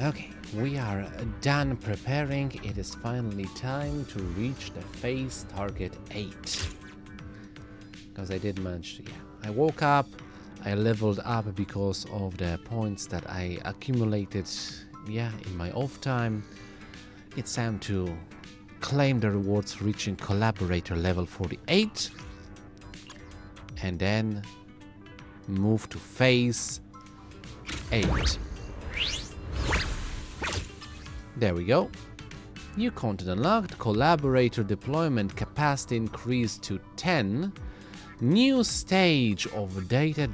Okay, we are done preparing. It is finally time to reach the phase target 8. Because I did manage to, I woke up, I leveled up because of the points that I accumulated, in my off time. It's time to claim the rewards reaching collaborator level 48. And then move to phase 8. There we go. New content unlocked. Collaborator deployment capacity increased to 10. New stage of data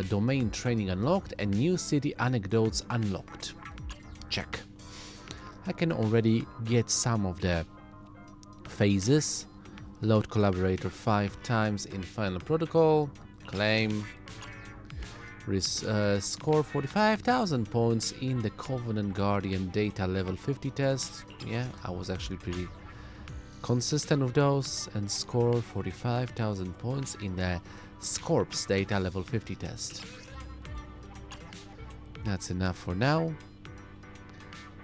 domain training unlocked and new city anecdotes unlocked. Check. I can already get some of the phases. Load collaborator 5 times in final protocol. Claim. Score 45,000 points in the Covenant Guardian data level 50 test. Yeah, I was actually pretty consistent with those. And score 45,000 points in the Scorps data level 50 test. That's enough for now.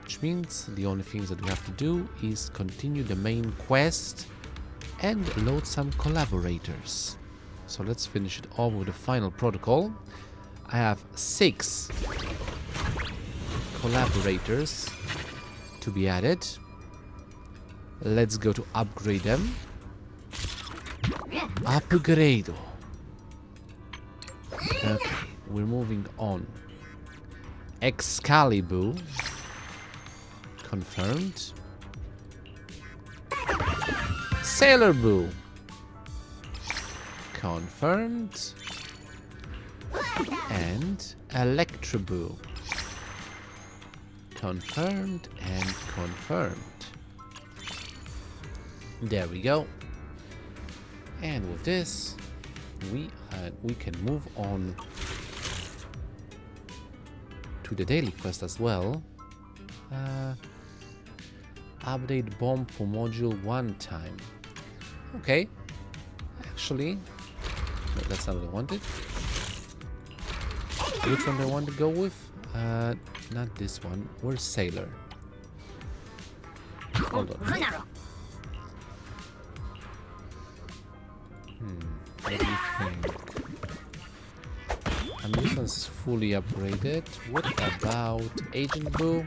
Which means the only things that we have to do is continue the main quest and load some collaborators. So let's finish it off with the final protocol. I have 6 collaborators to be added. Let's go to upgrade them. Upgrade. Okay, we're moving on. Excalibur. Confirmed. Sailor Boo. Confirmed. And Electroboo. Confirmed and confirmed. There we go. And with this, we can move on to the daily quest as well. Update bomb for module 1 time. Okay. Actually, no, that's not what I wanted. Which one do I want to go with? Not this one. Where's Sailor? Hold on. What do you think? And this one's fully upgraded. What about Agent Boo?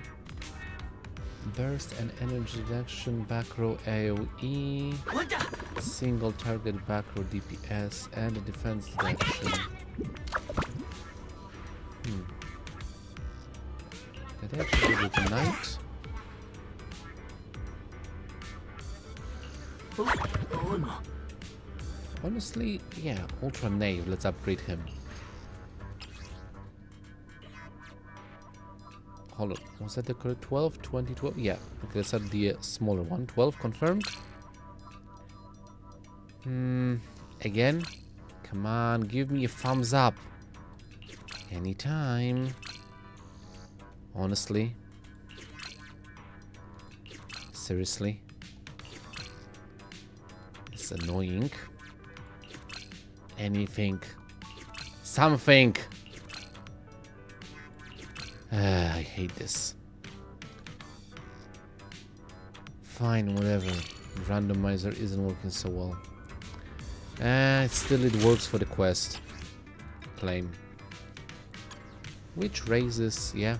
Burst and energy reduction, back row AoE, single target back row DPS, and a defense reduction. Did I actually do the knight? Honestly, yeah, Ultra Knave, let's upgrade him. Hold on, was that the correct 12? 20, 12? Yeah, okay, let's add the smaller one. 12 confirmed. Again? Come on, give me a thumbs up. Anytime. Honestly. Seriously. It's annoying. Anything. Something. I hate this. Fine, whatever. Randomizer isn't working so well. Still it works for the quest. Claim. Which raises, yeah.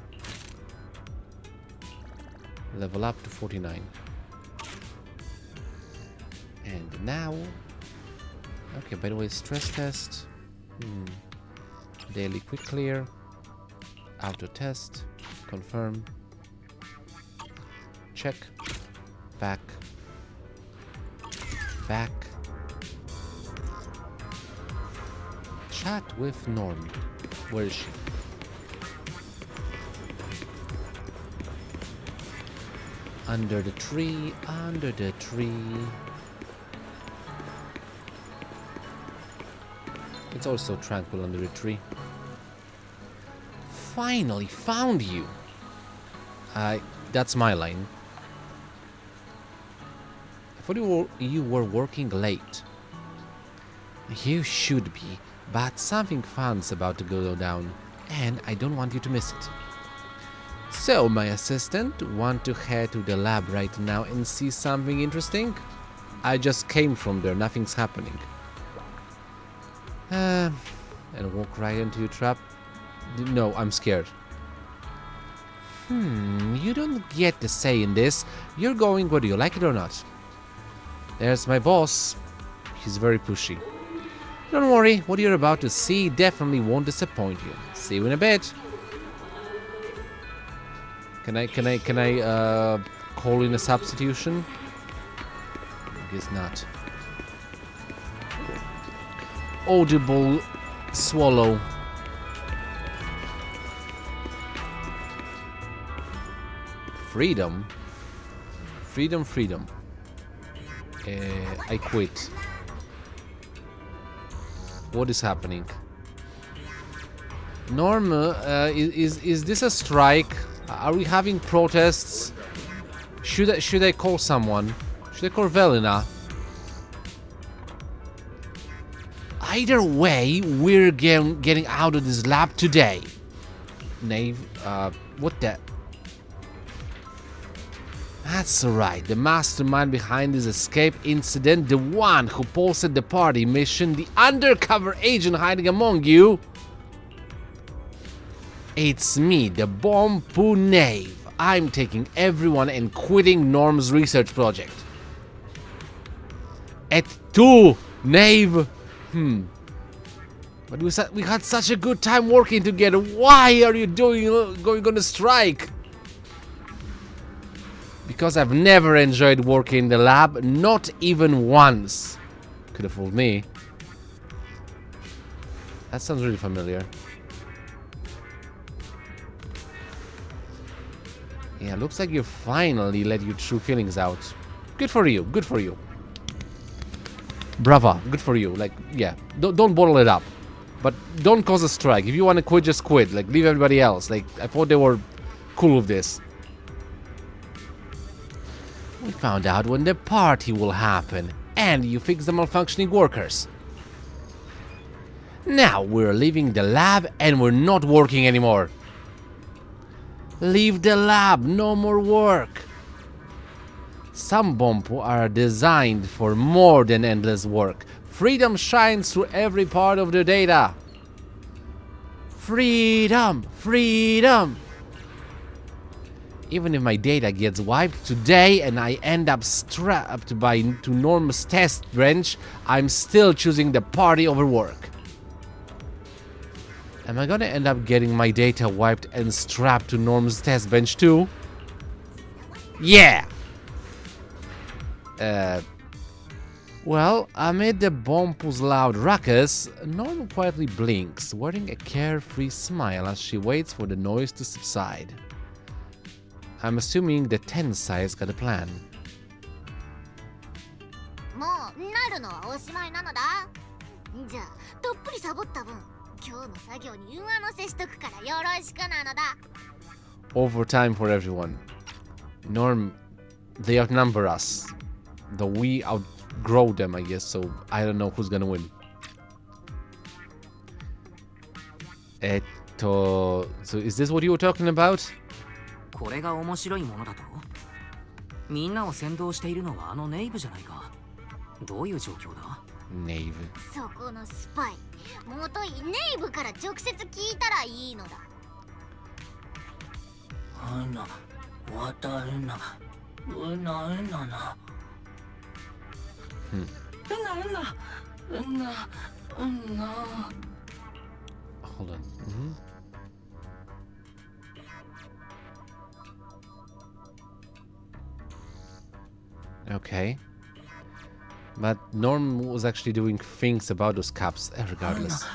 Level up to 49. And now... Okay, by the way, stress test. Daily quick clear. Auto test. Confirm. Check. Back. Back. Chat with Norm. Where is she? Under the tree, under the tree. It's also tranquil under the tree. Finally found you. That's my line. I thought you were working late. You should be, but something fun's about to go down, and I don't want you to miss it. So, my assistant, want to head to the lab right now and see something interesting? I just came from there, nothing's happening. And walk right into your trap? No, I'm scared. You don't get the say in this. You're going whether you like it or not. There's my boss. He's very pushy. Don't worry, what you're about to see definitely won't disappoint you. See you in a bit. Can I call in a substitution? I guess not. Audible swallow. Freedom. Freedom. I quit. What is happening? Norm, is this a strike? Are we having protests? Should I call someone? Should I call Velina? Either way, we're getting out of this lab today. Knave, what the? That's right, the mastermind behind this escape incident, the one who posted the party mission, the undercover agent hiding among you. It's me, the bomb poo knave. I'm taking everyone and quitting Norm's research project. At 2, knave. But we had such a good time working together. Why are you going on a strike? Because I've never enjoyed working in the lab, not even once. Could have fooled me. That sounds really familiar. Yeah, looks like you finally let your true feelings out. Good for you, good for you. Brava, good for you. Like, yeah, don't bottle it up. But don't cause a strike. If you want to quit, just quit. Like, leave everybody else. Like, I thought they were cool with this. We found out when the party will happen, and you fix the malfunctioning workers. Now we're leaving the lab and we're not working anymore. Leave the lab, no more work. Some bombs are designed for more than endless work. Freedom shines through every part of the data. Freedom, freedom. Even if my data gets wiped today and I end up strapped to Norm's test bench, I'm still choosing the party over work. Am I gonna end up getting my data wiped and strapped to Norm's test bench too? Yeah! Well, amid the bomb's loud ruckus, Norm quietly blinks, wearing a carefree smile as she waits for the noise to subside. I'm assuming the Tensai's got a plan. Overtime for everyone. Norm, they outnumber us. Though we outgrow them, I guess, so I don't know who's gonna win. So is this what you were talking about? これが面白いものだとみんなを先導しているのはあのネイブじゃないかどういう状況だネイブそこのスパイもといネイブから直接聞いたらいいのだ渡るなうなな Hold on. Okay. But Norm was actually doing things about those caps, regardless.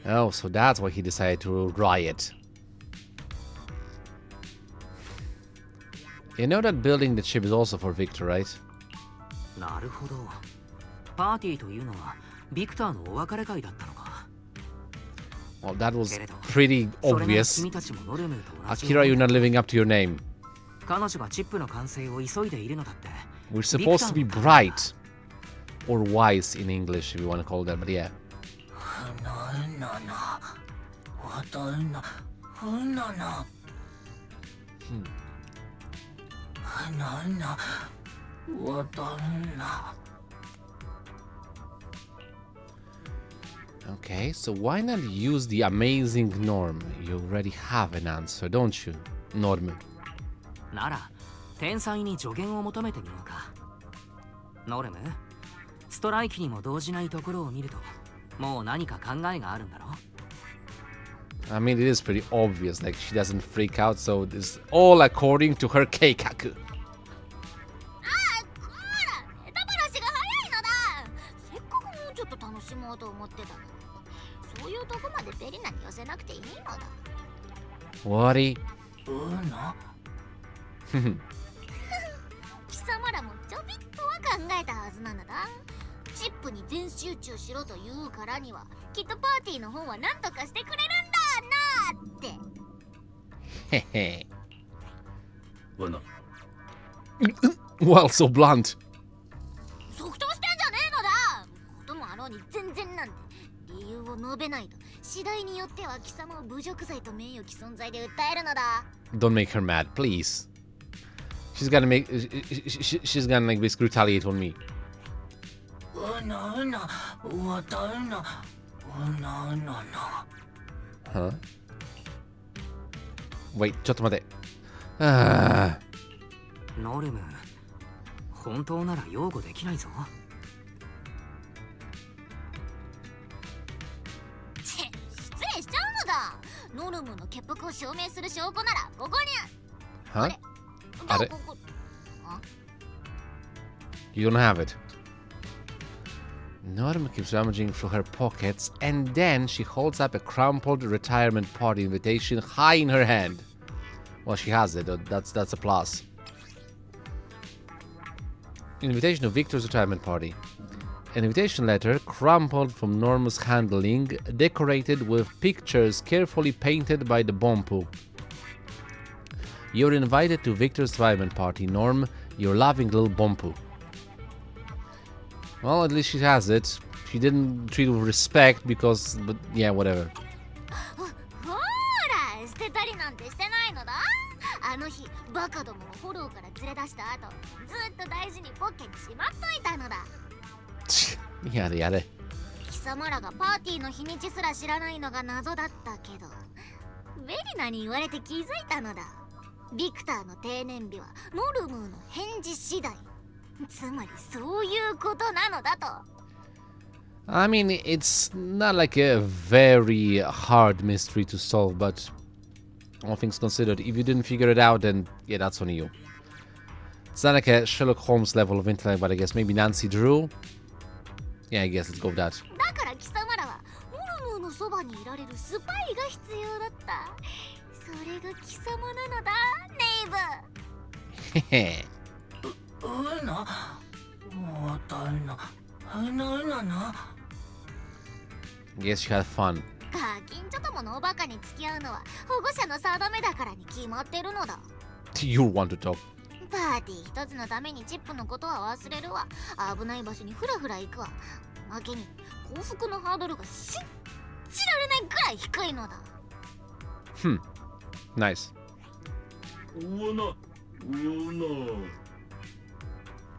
Oh, so that's why he decided to riot. You know that building the chip is also for Victor, right? なるほど。パーティーというのはビクターのお別れ会だったのか。Well, that was pretty obvious. Akira, you're not living up to your name. 彼女がチップの完成を急いでいるのだって。We're supposed to be bright. Or wise in English, if you want to call that, but yeah. Okay, so why not use the amazing Norm? You already have an answer, don't you, Norm? なら天才に助言を求めてみようか。ノレム、ストライキにも動じないところを見るともう何か考えがあるんだろう。 I mean, it is pretty obvious, like she doesn't freak out, so it's all according to her keikaku. ああ、こら、ネタバラシが早いのだ。せっかくもうちょっと楽しもうと思ってたのに、そういうとこまでベリナに寄せなくていいのだ。Worry. 貴様らもちょびっとは考えたはずなのだ。チップに全集中しろと言うからにはきっとパーティーの方は何とかしてくれるんだなって。Hehe. Well, so blunt. 即答してんじゃねえのだ。こともあろうに全然なんて理由を述べないと次第によっては貴様を侮辱罪と名誉毀損罪で訴えるのだ。 Don't make her mad, please. She's gonna make she's gonna like basically retaliate on me. Huh? Wait, ちょっと待って。ノルム、本当なら擁護できないぞ。失礼しちゃうのだ。ノルムの潔白を証明する証拠ならここにある。 Huh? あれ？ここ。あ？ You don't have it. Norma keeps rummaging through her pockets, and then she holds up a crumpled retirement party invitation high in her hand. Well, she has it. That's a plus. Invitation to Victor's retirement party. An invitation letter, crumpled from Norma's handling, decorated with pictures carefully painted by the Bompu. You're invited to Victor's retirement party, Norm. Your loving little Bompu. Well, at least she has it. She didn't treat it with respect because, but yeah, whatever. ほら、捨てたりなんてしてないのだ。あの日、バカどもをフォローから連れ出した後、ずっと大事にポッケにしまっといたのだ。やれやれ。貴様らがパーティーの日にちすら知らないのが謎だったけど、ベリナに言われて気づいたのだ。ビクターの定年日はノルムーの返事次第。つまりそういうことなのだと。I mean, it's not like a very hard mystery to solve, but all things considered, if you didn't figure it out, then yeah, that's on you. It's not like a Sherlock Holmes level of intellect, but I guess maybe Nancy Drew? Yeah, I guess let's go with that. だから貴様らはノルムーのそばにいられるスパイが必要だった。それが貴様なのだ、ネイブ。へへ。Guess you had fun. ガキンチョとものおバカに付き合うのは保護者の定めだからに決まってるのだ。You want to talk. パーティー一つのためにチップのことは忘れるわ。危ない場所にフラフラ行くわ。負けに幸福のハードルが信じられないくらい低いのだ。Nice.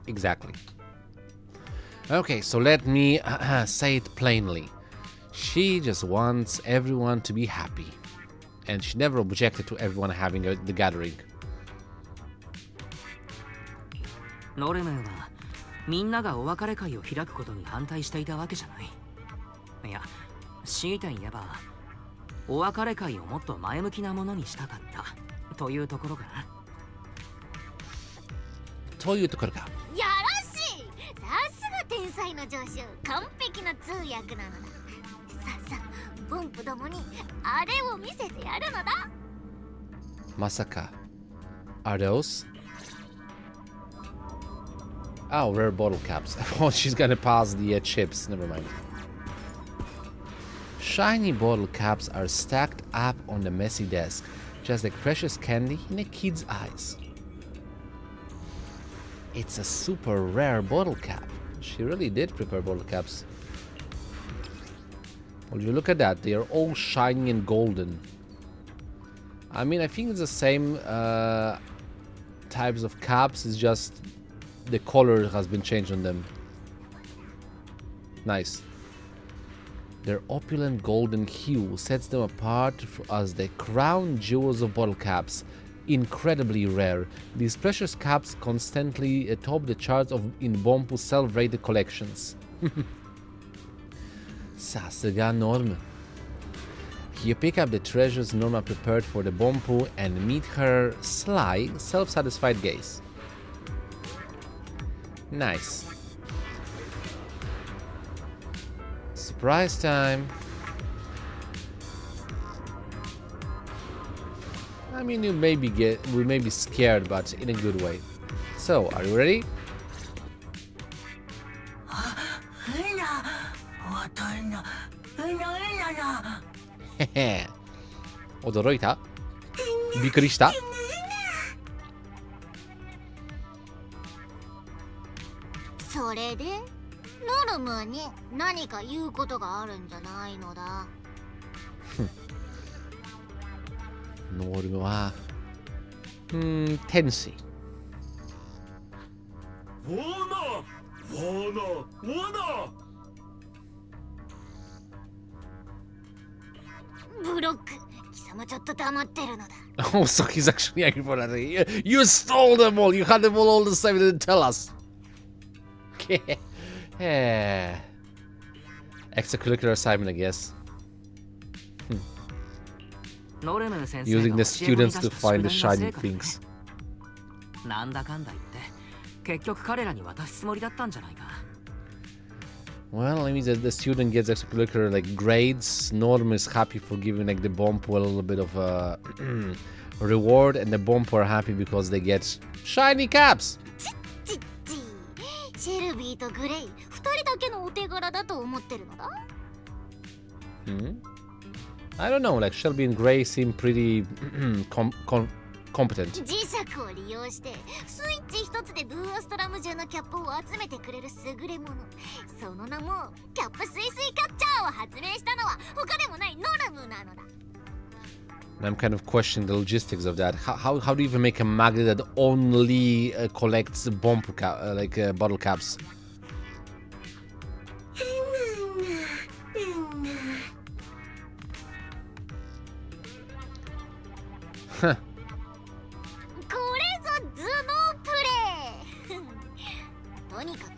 Exactly. Okay, so let me say it plainly. She just wants everyone to be happy. And she never objected to everyone having the gathering. ノルムーはみんながお別れ会を開くことに反対していたわけじゃない。いや、強いて言えばお別れ会をもっと前向きなものにしたかったというところかな。というところか。やらしい。さすが天才の助手、完璧な通訳なのだ。さあさあ、ボンプどもにあれを見せてやるのだ。まさか Are those? Oh, rare bottle caps. Oh, she's gonna pass the chips. Never mind. Shiny bottle caps are stacked up on the messy desk, just like precious candy in a kid's eyes. It's a super rare bottle cap. She really did prepare bottle caps. Well, you look at that. They are all shiny and golden. I mean, I think it's the same types of caps. It's just the color has been changed on them. Nice. Their opulent golden hue sets them apart as the crown jewels of bottle caps. Incredibly rare. These precious caps constantly top the charts in Bompu's self-rated collections. Sasuga Norma. You pick up the treasures Norma prepared for the Bompu and meet her sly, self-satisfied gaze. Nice. Surprise time. I mean, we may be scared, but in a good way. So, are you ready? Hehe. 驚いた？びっくりした？それでノルムに何か言うことがあるんじゃないのだ。ノルムは天使。ブロック、貴様ちょっと黙ってるのだ。Oh, so he's actually angry for that. You stole them all. You had them all the same. You didn't tell us. Extracurricular assignment, I guess. Using the students to find the shiny things. なんだかんだ言って結局彼らに渡すつもりだったんじゃないか。Well, I mean, the student gets extracurricular like grades. Norm is happy for giving like the Bompu a little bit of a reward, and the Bompu are happy because they get shiny caps. シェルビーとグレイ、2人だけのお手柄だと思ってるのだ。I don't know. Like Shelby and Gray seem pretty competent. 磁石を利用してスイッチ一つでブーアストラム中のキャップを集めてくれる優れもの。その名もキャップスイスイキャッチャーを発明したのは他でもないノルムなのだ。I'm kind of questioning the logistics of that. How do you even make a magnet that only collects bomb bottle caps? Huh.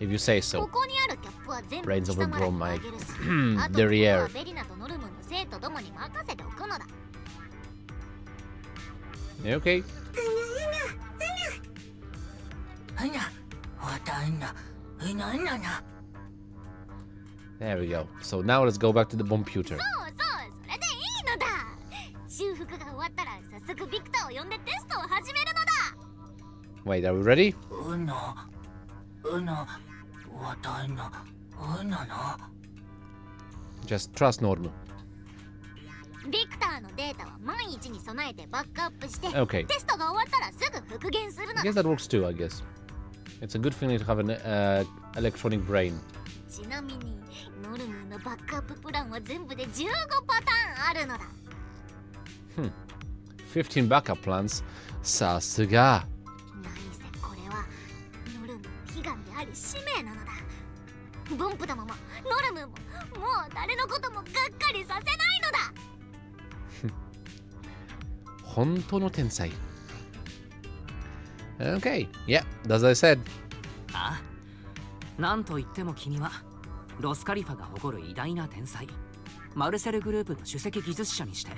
If you say so. Brains overgrown my derriere. Okay. There we go. So now let's go back to the computer. Wait, are we ready? Just trust Norma. Okay. I guess that works too, I guess. It's a good feeling to have an electronic brain. 15 backup plans. さすが。ボンプ玉もノルムももう誰のこともがっかりさせないのだ。本当の天才。Okay, yeah, as I said. ああ、なんといっても君はロスカリファが誇る偉大な天才、マルセルグループの首席技術者にして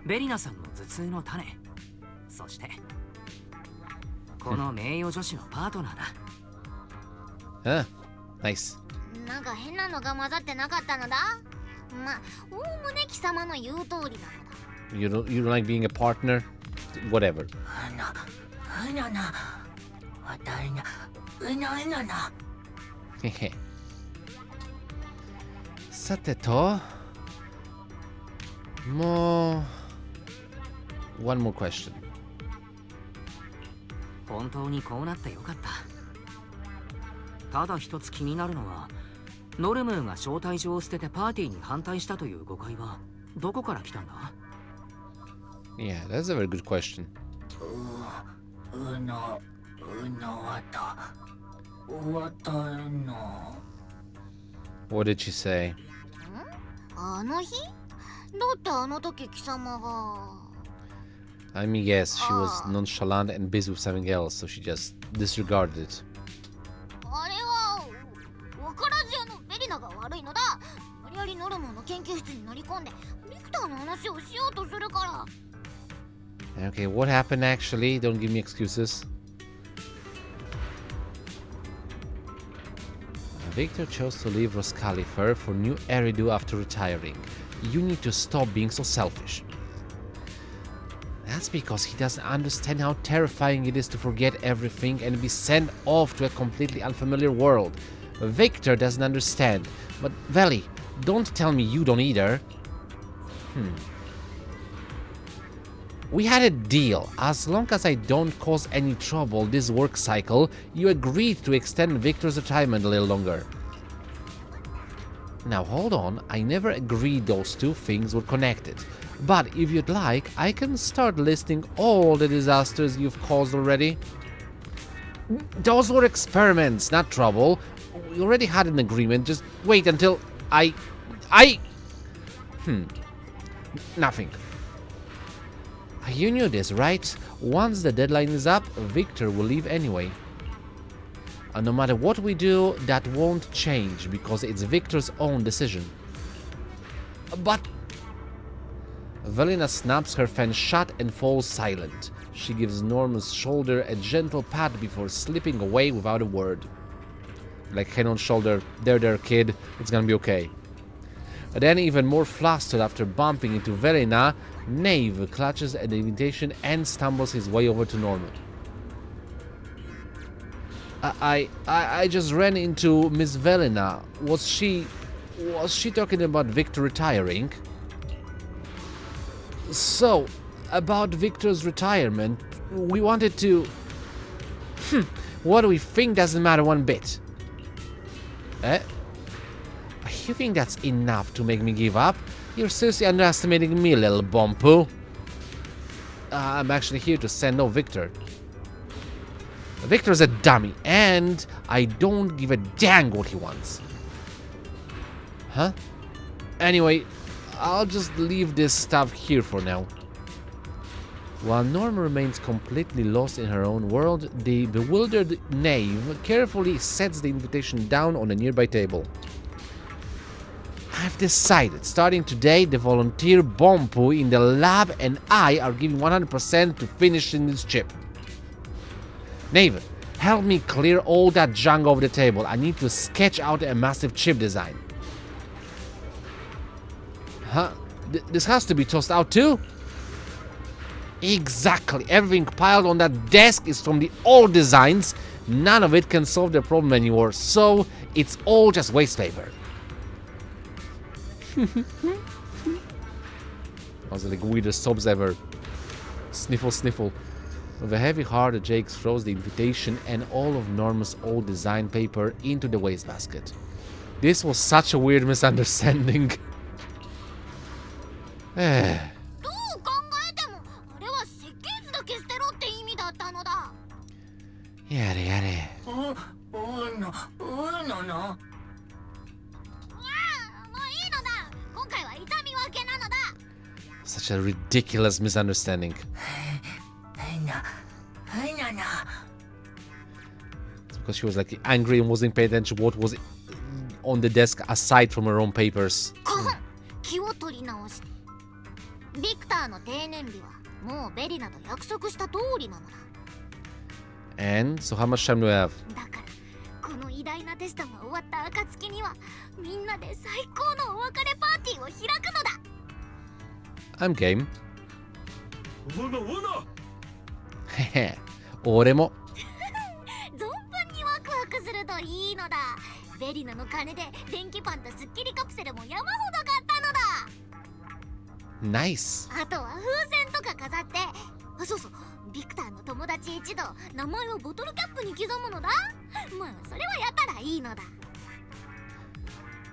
ベリナさんの頭痛の種、そしてこの名誉女子のパートナーだ。ナイス。なんか変なのが混ざってなかったのだ。まあ、おおむね貴様の言う通りなのだ。You don't like being a partner? Whatever. へへ。さてと、もう one more question. 本当にこうなってよかった。ただ一つ気になるのは、ノルムーが招待状を捨ててパーティーに反対したという誤解はどこから来たんだ？ Yeah, that's a very good question. What did she say? あの日？だってあの時貴様が。I mean, yes, she was nonchalant and busy with something else, so she just disregarded it. あれはわからず屋のベリナが悪いのだ。無理やりノルムーの研究室に乗り込んでビクターの話をしようとするから。 Okay, what happened actually? Don't give me excuses. Victor chose to leave Roscalifer for New Eridu after retiring. You need to stop being so selfish. That's because he doesn't understand how terrifying it is to forget everything and be sent off to a completely unfamiliar world. Victor doesn't understand. But Veli, don't tell me you don't either. We had a deal. As long as I don't cause any trouble this work cycle, you agreed to extend Victor's retirement a little longer. Now hold on, I never agreed those two things were connected. But if you'd like, I can start listing all the disasters you've caused already. Those were experiments, not trouble. We already had an agreement, just wait until Nothing. You knew this, right? Once the deadline is up, Victor will leave anyway. And no matter what we do, that won't change, because it's Victor's own decision. But... Velina snaps her fan shut and falls silent. She gives Norman's shoulder a gentle pat before slipping away without a word. Like hand on shoulder, there kid, it's gonna be okay. And then, even more flustered after bumping into Velina, Knave clutches at the invitation and stumbles his way over to Norman. I just ran into Miss Velina. Was she talking about Victor retiring? So, about Victor's retirement, we wanted to... What do we think doesn't matter one bit. You think that's enough to make me give up? You're seriously underestimating me, little bomb-poo. I'm actually here to send off Victor. Victor's a dummy, and I don't give a dang what he wants. Huh? Anyway, I'll just leave this stuff here for now. While Norma remains completely lost in her own world, the bewildered Knave carefully sets the invitation down on a nearby table. I've decided, starting today, the volunteer bomb-poo in the lab and I are giving 100% to finishing this chip. Knave, help me clear all that junk off the table. I need to sketch out a massive chip design. Huh? This has to be tossed out too? Exactly. Everything piled on that desk is from the old designs. None of it can solve the problem anymore, so it's all just waste paper. Was it like weirdest sobs ever? Sniffle, sniffle. With a heavy heart, Jake throws the invitation and all of Norma's old design paper into the wastebasket. This was such a weird misunderstanding. Yare yare. Such a ridiculous misunderstanding. It's because she was like angry and wasn't paying attention to what was on the desk aside from her own papers. And so how much time do we have? I'm game. Hehe, 俺も。存分にワクワクするといいのだ。ベリナの金で電気パンとスッキリカプセルも山ほど買ったのだ。ナイス。あとは風船とか飾ってそうそう、ビクターの友達一同名前をボトルキャップに刻むのだ。まあそれはやったらいいのだ。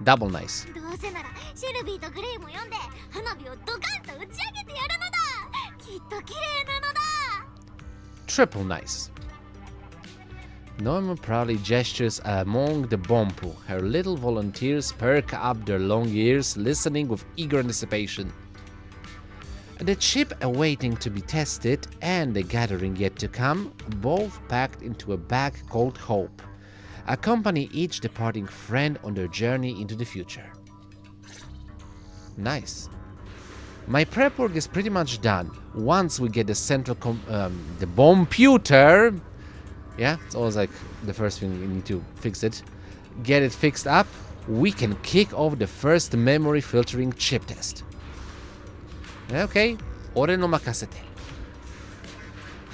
Double nice. どうせならシェルビーとグレイも呼んで花火をドカンと打ち上げてやるのだ。きっと綺麗なのだ。 Triple nice. Norma proudly gestures among the Bompu. Her little volunteers perk up their long ears, listening with eager anticipation. The chip awaiting to be tested and the gathering yet to come, both packed into a bag called Hope, accompany each departing friend on their journey into the future. Nice. My prep work is pretty much done. Once we get the central the computer, yeah, it's always like the first thing we need to fix it. Get it fixed up, we can kick off the first memory filtering chip test. Okay, ore no makasete.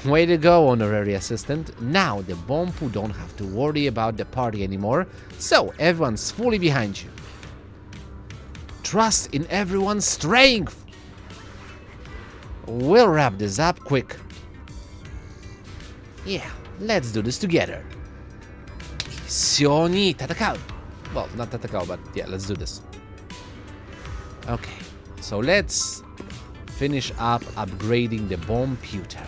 Way to go, honorary assistant. Now the Bompu don't have to worry about the party anymore, so everyone's fully behind you. Trust in everyone's strength. We'll wrap this up quick. Yeah, let's do this together. 一緒に戦う. Well, not 戦う, but yeah, let's do this. Okay, so let's finish up upgrading the computer.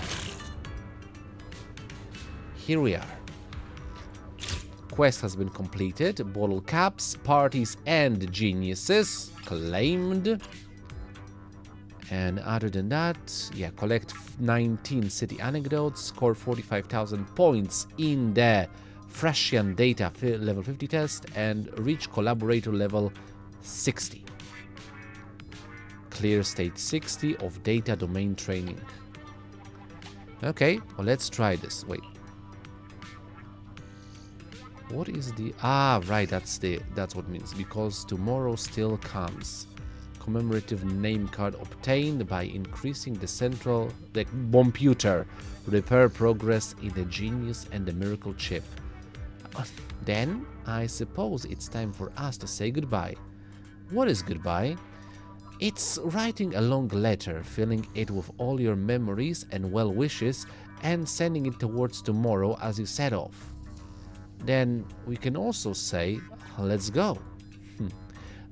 Here we are. Quest has been completed. Bottle caps, parties, and geniuses claimed. And other than that, yeah, collect 19 city anecdotes, score 45,000 points in the Frashian data level 50 test, and reach collaborator level 60. Clear stage 60 of data domain training. Okay, well, let's try this. Wait. What is the... Ah, right, that's what it means. Because tomorrow still comes. Commemorative name card obtained by increasing the computer. Repair progress in the genius and the miracle chip. Then, I suppose it's time for us to say goodbye. What is goodbye? It's writing a long letter, filling it with all your memories and well wishes, and sending it towards tomorrow as you set off. Then we can also say, let's go.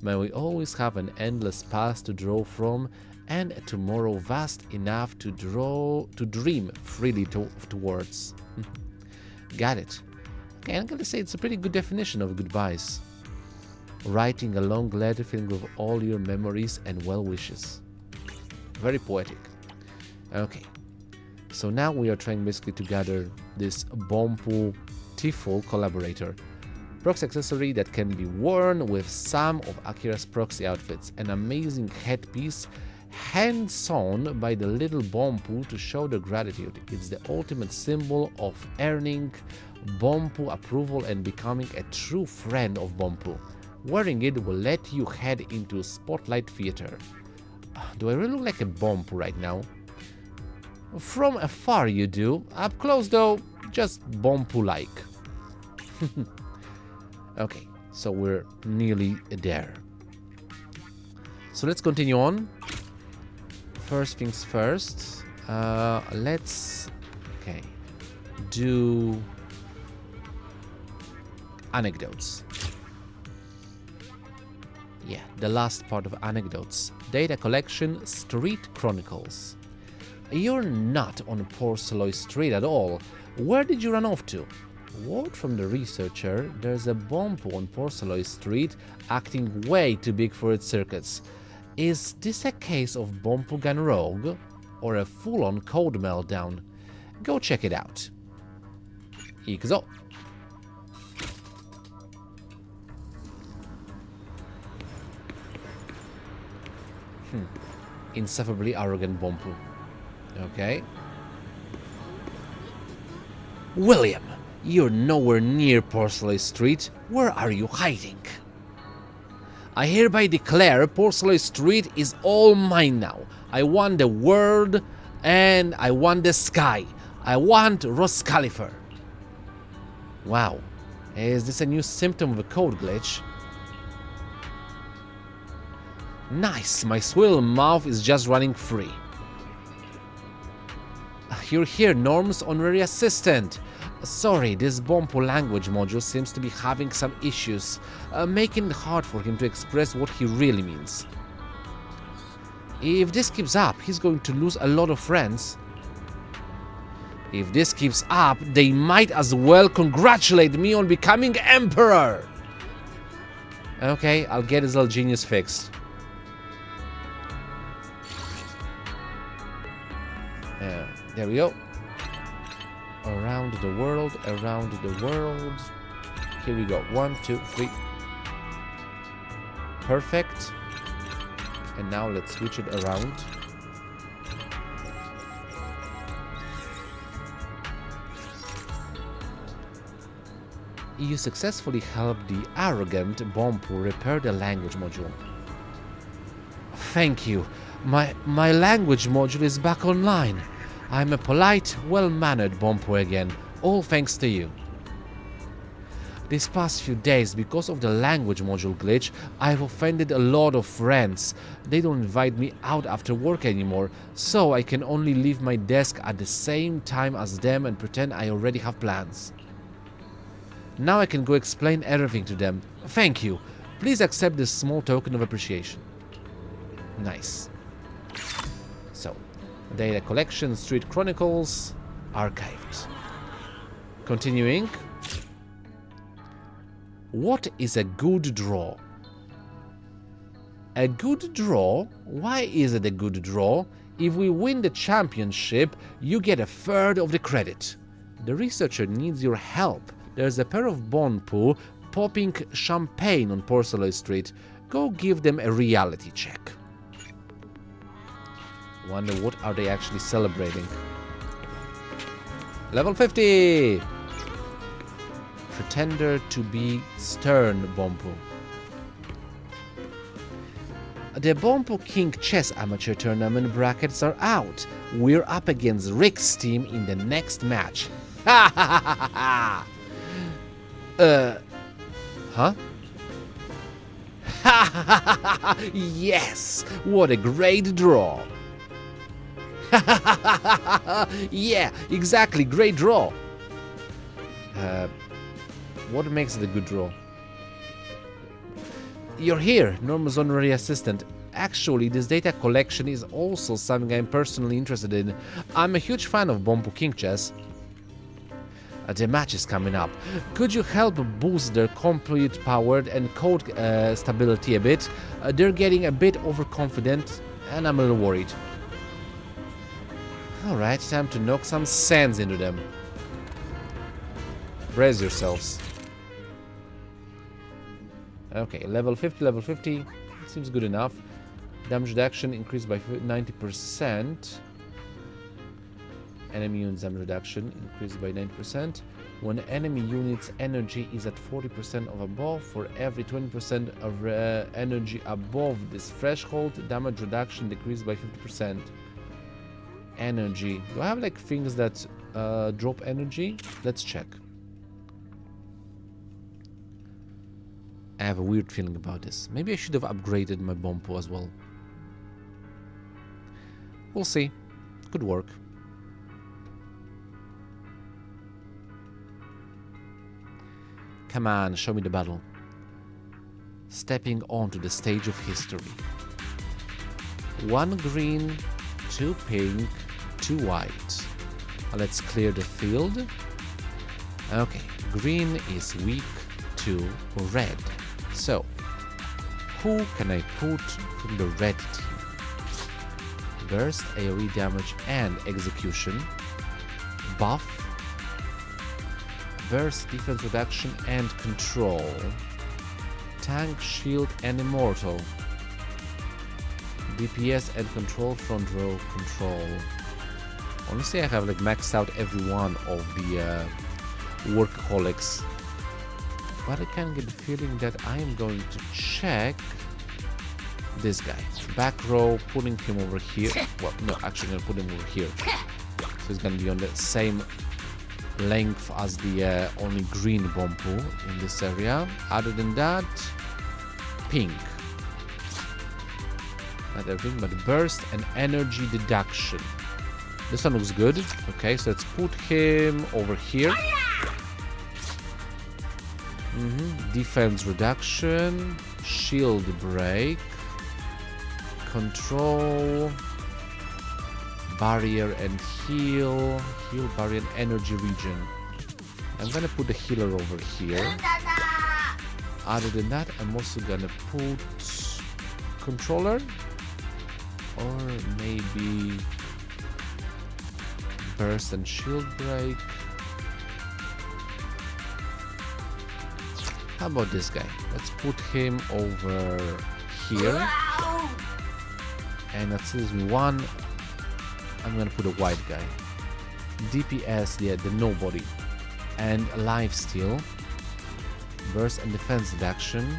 May we always have an endless past to draw from, and a tomorrow vast enough to dream freely towards. Got it. Okay, I'm gonna say it's a pretty good definition of goodbyes. Writing a long letter filled with all your memories and well wishes. Very poetic. Okay, so now we are trying basically to gather this Bompu Tiful collaborator. Proxy accessory that can be worn with some of Akira's proxy outfits. An amazing headpiece hand-sewn by the little Bompu to show their gratitude. It's the ultimate symbol of earning Bompu approval and becoming a true friend of Bompu. Wearing it will let you head into Spotlight Theater. Do I really look like a Bompu right now? From afar you do. Up close though, just Bompu-like. Okay, so we're nearly there. So let's continue on. First things first. Let's do anecdotes. Yeah, the last part of anecdotes. Data collection, Street Chronicles. You're not on Porceloy Street at all. Where did you run off to? Word from the researcher, there's a Bompu on Porceloy Street acting way too big for its circuits. Is this a case of Bompu gone rogue? Or a full-on code meltdown? Go check it out. Ikuzo. Insufferably arrogant Bompu. Okay. William! You're nowhere near Porceloy Street. Where are you hiding? I hereby declare Porceloy Street is all mine now. I want the world and I want the sky. I want Roscalifer. Wow. Is this a new symptom of a code glitch? Nice. My swivel mouth is just running free. Here, Norm's honorary assistant. Sorry, this Bompo language module seems to be having some issues, making it hard for him to express what he really means. If this keeps up, he's going to lose a lot of friends. If this keeps up, they might as well congratulate me on becoming emperor. Okay, I'll get his little genius fixed. There we go. Around the world, around the world. Here we go. 1, 2, 3. Perfect. And now let's switch it around. You successfully helped the arrogant Bompu repair the language module. Thank you. My language module is back online. I'm a polite, well-mannered Bompu again, all thanks to you. These past few days, because of the language module glitch, I've offended a lot of friends. They don't invite me out after work anymore, so I can only leave my desk at the same time as them and pretend I already have plans. Now I can go explain everything to them. Thank you. Please accept this small token of appreciation. Nice. So, data collection, Street Chronicles, archived. Continuing. What is a good draw? A good draw? Why is it a good draw? If we win the championship, you get a third of the credit. The researcher needs your help. There's a pair of Bonpu popping champagne on Porcelain Street. Go give them a reality check. Wonder what are they actually celebrating. Level 50! Pretender to be stern Bompu. The Bompu King Chess Amateur Tournament brackets are out. We're up against Rick's team in the next match. Ha ha ha ha ha! Huh? Ha ha ha ha! Yes! What a great draw! Yeah, exactly, great draw. What makes it a good draw? You're here, Norma's honorary assistant. Actually, this data collection is also something I'm personally interested in. I'm a huge fan of Bompu King Chess. The match is coming up. Could you help boost their compute power and code stability a bit? They're getting a bit overconfident and I'm a little worried. Alright, time to knock some sense into them. Brace yourselves. Okay, level 50, level 50. Seems good enough. Damage reduction increased by 90%. Enemy units damage reduction increased by 90%. When enemy units energy is at 40% of above, for every 20% of energy above this threshold, damage reduction decreased by 50%. Energy. Do I have like things that drop energy? Let's check. I have a weird feeling about this. Maybe I should have upgraded my Bompu as well. We'll see. Could work. Come on, show me the battle. Stepping onto the stage of history. 1 green, 2 pink, 2 white. Let's clear the field. Okay, green is weak to red. So, who can I put from the red team? Burst, AoE damage and execution. Buff. Burst, defense reduction and control. Tank, shield and immortal. DPS and control, front row control. Honestly, I have like maxed out every one of the workaholics. But I can get the feeling that I am going to check this guy. Back row, putting him over here. Well, no, actually I'm gonna put him over here. So he's gonna be on the same length as the only green Bompu in this area. Other than that, pink. Not everything, but burst and energy deduction. This one looks good. Okay, so let's put him over here. Defense reduction, shield break, control, barrier and heal, barrier and energy regen. I'm gonna put the healer over here. Other than that, I'm also gonna put controller, or maybe burst and shield break. How about this guy? Let's put him over here. And that saves me one. I'm gonna put a white guy. DPS, yeah, the nobody. And lifesteal. Burst and defense reduction.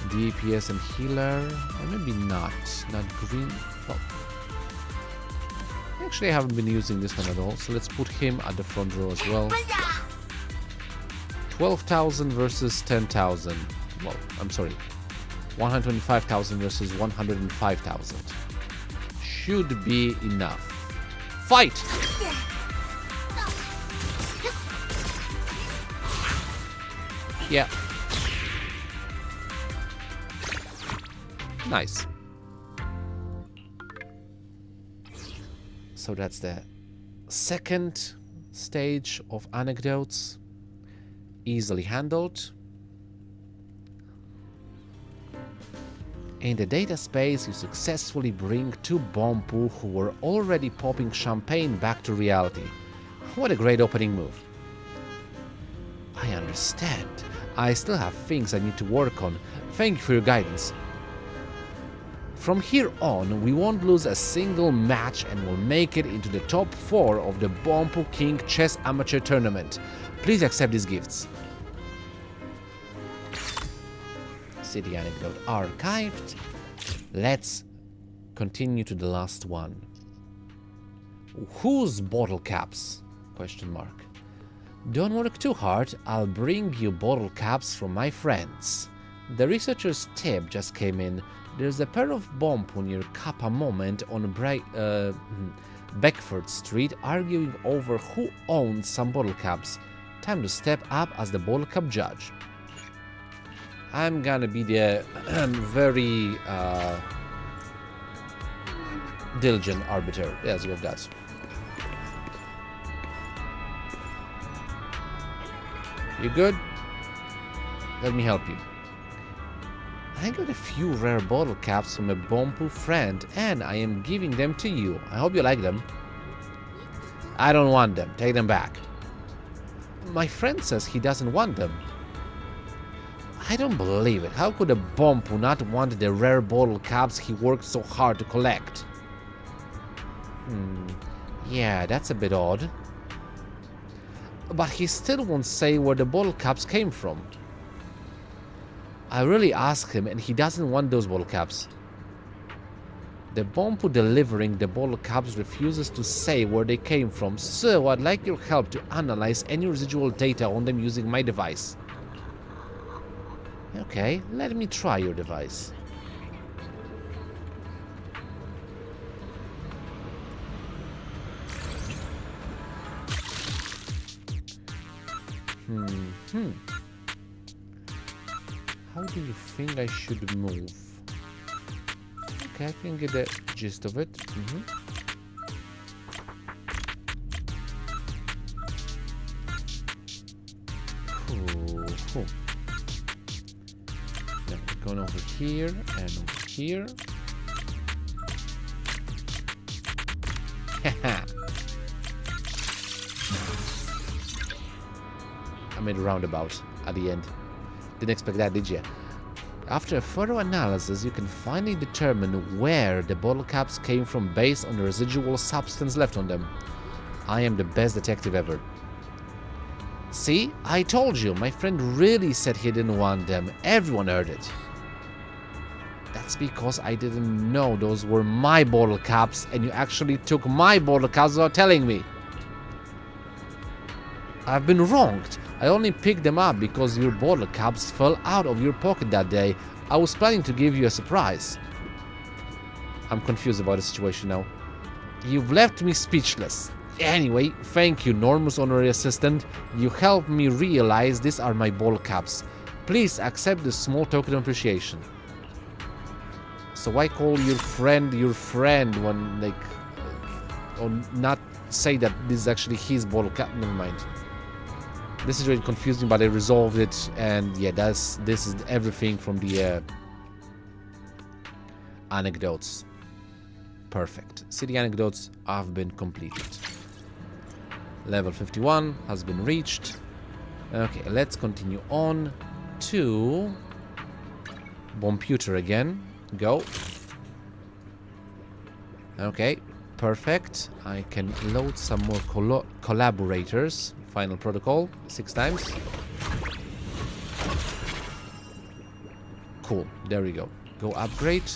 DPS and healer. Or maybe not. Not green. Oh. Actually, I haven't been using this one at all. So let's put him at the front row as well. 12,000 versus 10,000. Well, I'm sorry. 125,000 versus 105,000. Should be enough. Fight! Yeah. Nice. So that's the second stage of anecdotes. Easily handled. In the data space, you successfully bring two Bompu who were already popping champagne back to reality. What a great opening move. I understand. I still have things I need to work on. Thank you for your guidance. From here on, we won't lose a single match and will make it into the top 4 of the Bompu King Chess Amateur Tournament. Please accept these gifts. City anecdote archived. Let's continue to the last one. Whose bottle caps? Question mark. Don't work too hard. I'll bring you bottle caps from my friends. The researcher's tip just came in. There's a pair of Bompu near Kappa Moment on Beckford Street arguing over who owns some bottle caps. Time to step up as the bottle cap judge. I'm gonna be the very diligent arbiter. Yes, go with that. You good? Let me help you. I got a few rare bottle caps from a Bompu friend, and I am giving them to you. I hope you like them. I don't want them. Take them back. My friend says he doesn't want them. I don't believe it. How could a Bompu not want the rare bottle caps he worked so hard to collect? Yeah, that's a bit odd. But he still won't say where the bottle caps came from. I really asked him and he doesn't want those bottle caps. The Bompu delivering the bottle caps refuses to say where they came from, so I'd like your help to analyze any residual data on them using my device. Okay, let me try your device. How do you think I should move? Okay, I can get the gist of it. Cool. Now we're going over here and over here. I made a roundabout at the end. Didn't expect that, did you? After a thorough analysis, you can finally determine where the bottle caps came from based on the residual substance left on them. I am the best detective ever. See? I told you, my friend really said he didn't want them. Everyone heard it. That's because I didn't know those were my bottle caps and you actually took my bottle caps without telling me. I've been wronged. I only picked them up because your bottle caps fell out of your pocket that day. I was planning to give you a surprise. I'm confused about the situation now. You've left me speechless. Anyway, thank you, Normus Honorary Assistant. You helped me realize these are my ball caps. Please accept this small token of appreciation. So why call your friend when, like, or not say that this is actually his ball cap? Never mind. This is really confusing, but I resolved it, and yeah, this is everything from the anecdotes. Perfect. City anecdotes have been completed. Level 51 has been reached. Okay, let's continue on to Bomputer again. Go. Okay, perfect. I can load some more collaborators. Final protocol, 6 times. Cool, there we go. Go upgrade.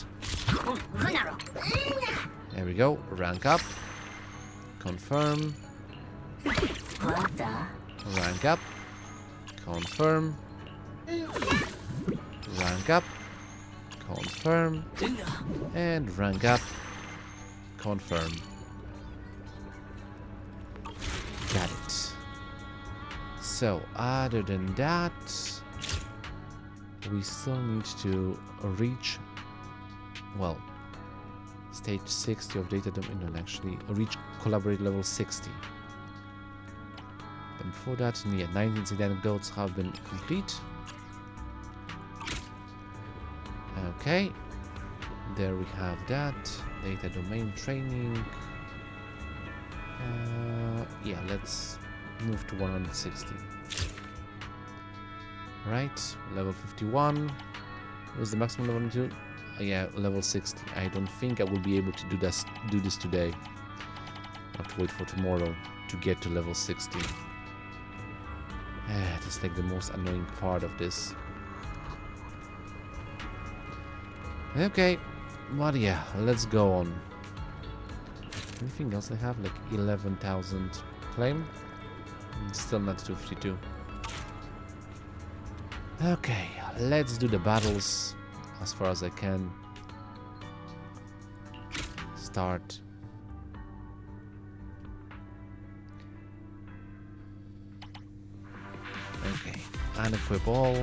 There we go, rank up. Confirm. Rank up. Confirm. Rank up. Confirm. And rank up. Confirm. Got it. So, other than that, we still need to reach, well, stage 60 of data domain, no, actually, reach collaborate level 60. But before that, yeah, 19 city anecdotes have been complete. Okay, there we have that. Data domain training. Yeah, let's move to 160. Right, level 51. What's the maximum level to? Yeah, level 60. I don't think I will be able to do this today. I have to wait for tomorrow to get to level 60. That's like the most annoying part of this. Okay, but yeah, let's go on. Anything else I have? Like 11,000 claim? Still not 252. Okay, let's do the battles as far as I can. Start. Okay, unequip all.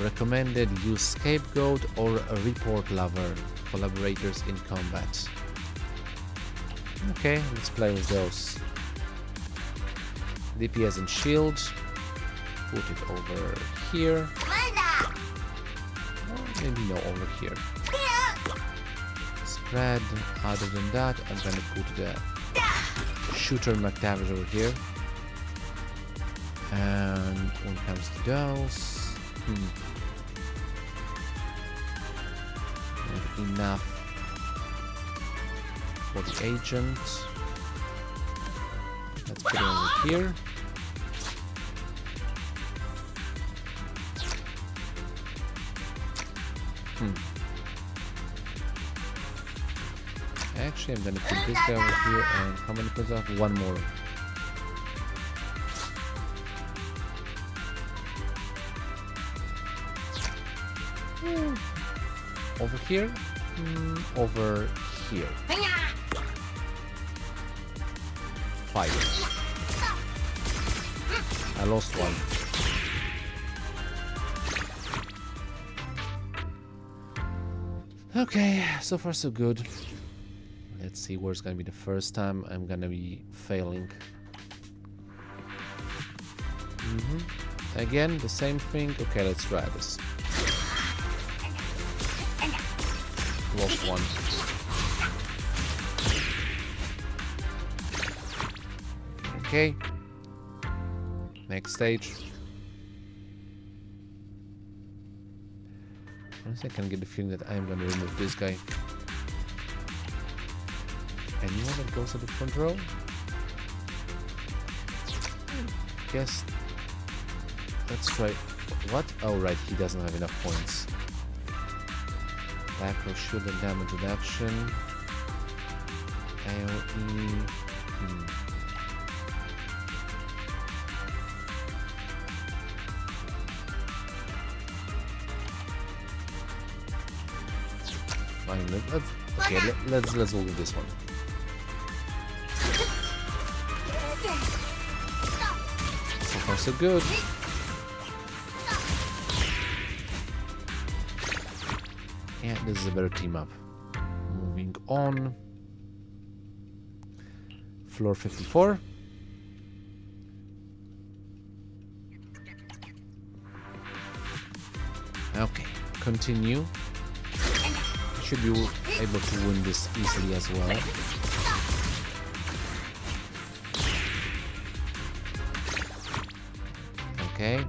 Recommended use scapegoat or a report lover. Collaborators in combat. Okay, let's play with those. DPS and shield. Put it over here. Maybe no, over here. Spread. Other than that, I'm gonna put the shooter McTavish over here. And when it comes to those, enough for the agent. Let's put it over here. Actually, I'm gonna put this guy over here, and how many points do I have? One more. Over here? Over here. 5. I lost one. Okay, so far so good. Let's see where's gonna be the first time I'm gonna be failing. Again, the same thing. Okay, let's try this. Lost one. Okay. Next stage. Honestly, I can get the feeling that I'm gonna remove this guy. Anyone that goes to the front row? Guess. Let's try. What? Oh, right, he doesn't have enough points. Macro shield and damage reduction. AoE. Fine. Let's go with this one. far so good. Yeah, this is a better team up. Moving on. Floor 54. Okay, continue. Should be able to win this easily as well. Okay.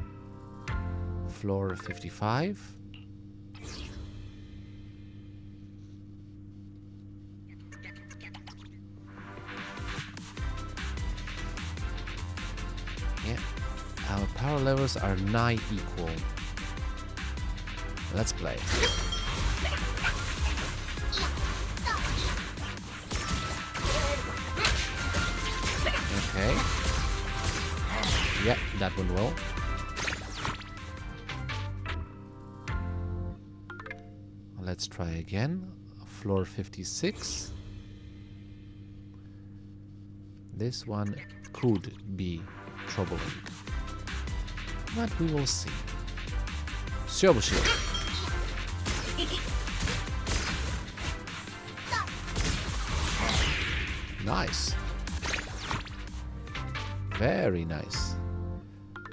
Floor 55. Yeah. Our power levels are nigh equal. Let's play. Okay. Yeah, that went well. Let's try again. Floor 56. This one could be troubling, but we will see. Silver shield. Nice. Very nice.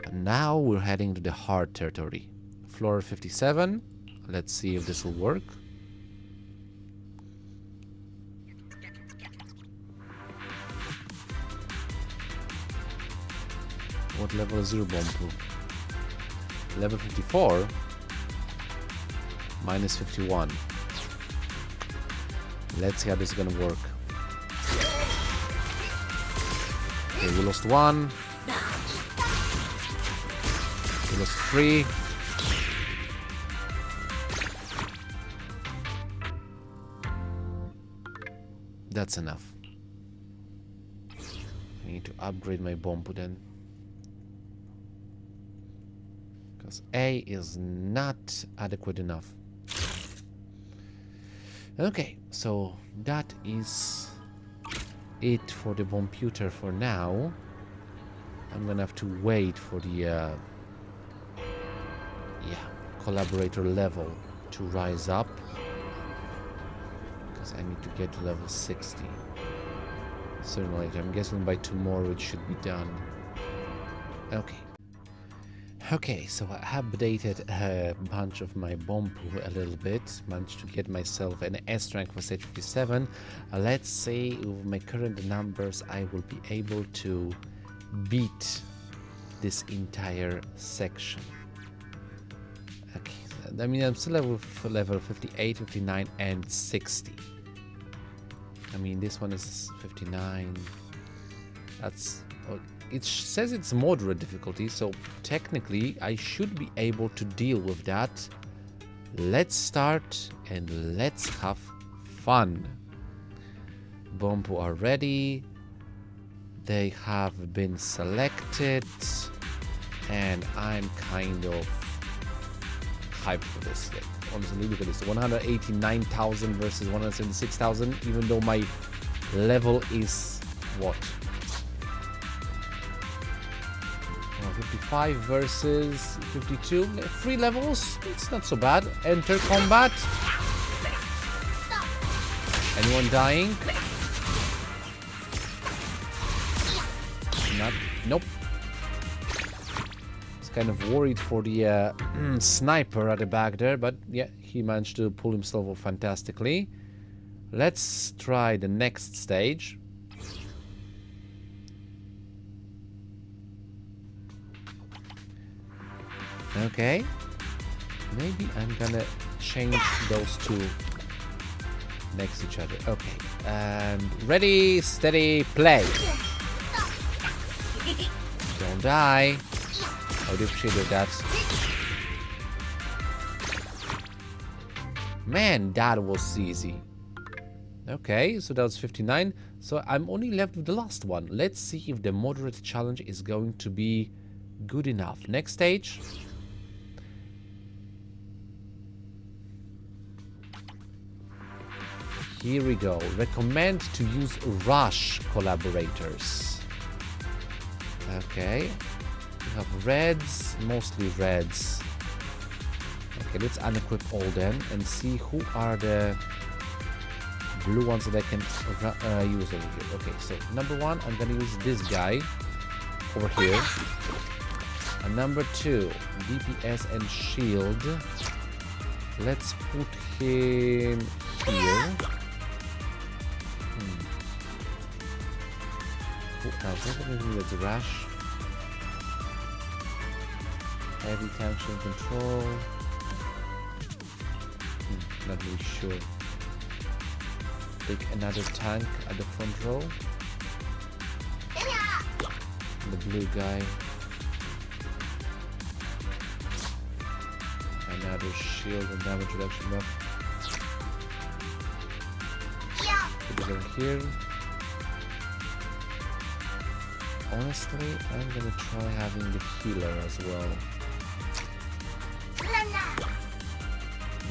And now we're heading to the hard territory. Floor 57. Let's see if this will work. What level is your bomb pool? Level 54. Minus 51. Let's see how this is gonna work. Okay, we lost 1. We lost 3. That's enough. I need to upgrade my bomb then. Because A is not adequate enough. Okay, so that is it for the computer for now. I'm gonna have to wait for the collaborator level to rise up, because I need to get to level 60 sooner or later. I'm guessing by tomorrow it should be done. Okay, so I updated a bunch of my bomb pool a little bit. Managed to get myself an S rank for stage 57. Let's see, with my current numbers, I will be able to beat this entire section. Okay, I mean, I'm still level 58, 59, and 60. I mean, this one is 59. That's... it says it's moderate difficulty, so technically I should be able to deal with that. Let's start and let's have fun. Bomb pool are ready. They have been selected, and I'm kind of hyped for this. Like, honestly, look at this: 189,000 versus 176,000. Even though my level is what? 55 versus 52. 3 levels. It's not so bad. Enter combat. Anyone dying? Not. Nope. It's kind of worried for the sniper at the back there, but yeah, he managed to pull himself off fantastically. Let's try the next stage. Okay, maybe I'm gonna change those two next to each other. Okay, and ready, steady, play. Don't die. I would appreciate that. Man, that was easy. Okay, so that was 59. So I'm only left with the last one. Let's see if the moderate challenge is going to be good enough. Next stage. Here we go. Recommend to use rush collaborators. Okay. We have reds, mostly reds. Okay, let's unequip all then and see who are the blue ones that I can use over here. Okay, so number 1, I'm gonna use this guy over here. And number 2, DPS and shield. Let's put him here. Who else? I'm gonna do the rush. Heavy tension control. Not really sure. Take another tank at the front row. And the blue guy. Another shield and damage reduction buff. Put it over here. Honestly, I'm gonna try having the healer as well.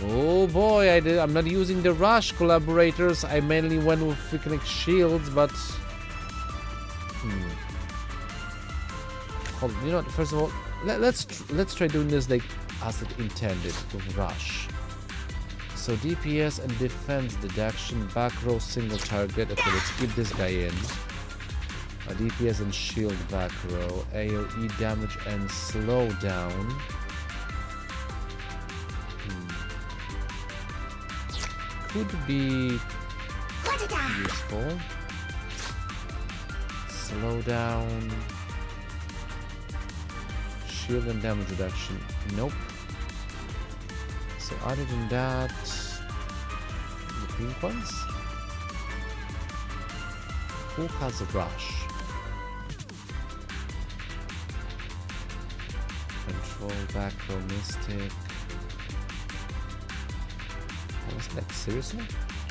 Oh boy, I'm not using the rush collaborators. I mainly went with freaking shields, but hold on, you know what, first of all, let's try doing this like as it intended with rush. So DPS and defense deduction, back row single target. Okay, let's keep this guy in. DPS and shield back row, AoE damage and slow down. Could be useful. Slow down. Shield and damage reduction. Nope. So other than that, the pink ones. Who has a rush? Control, back row, mystic. Like seriously?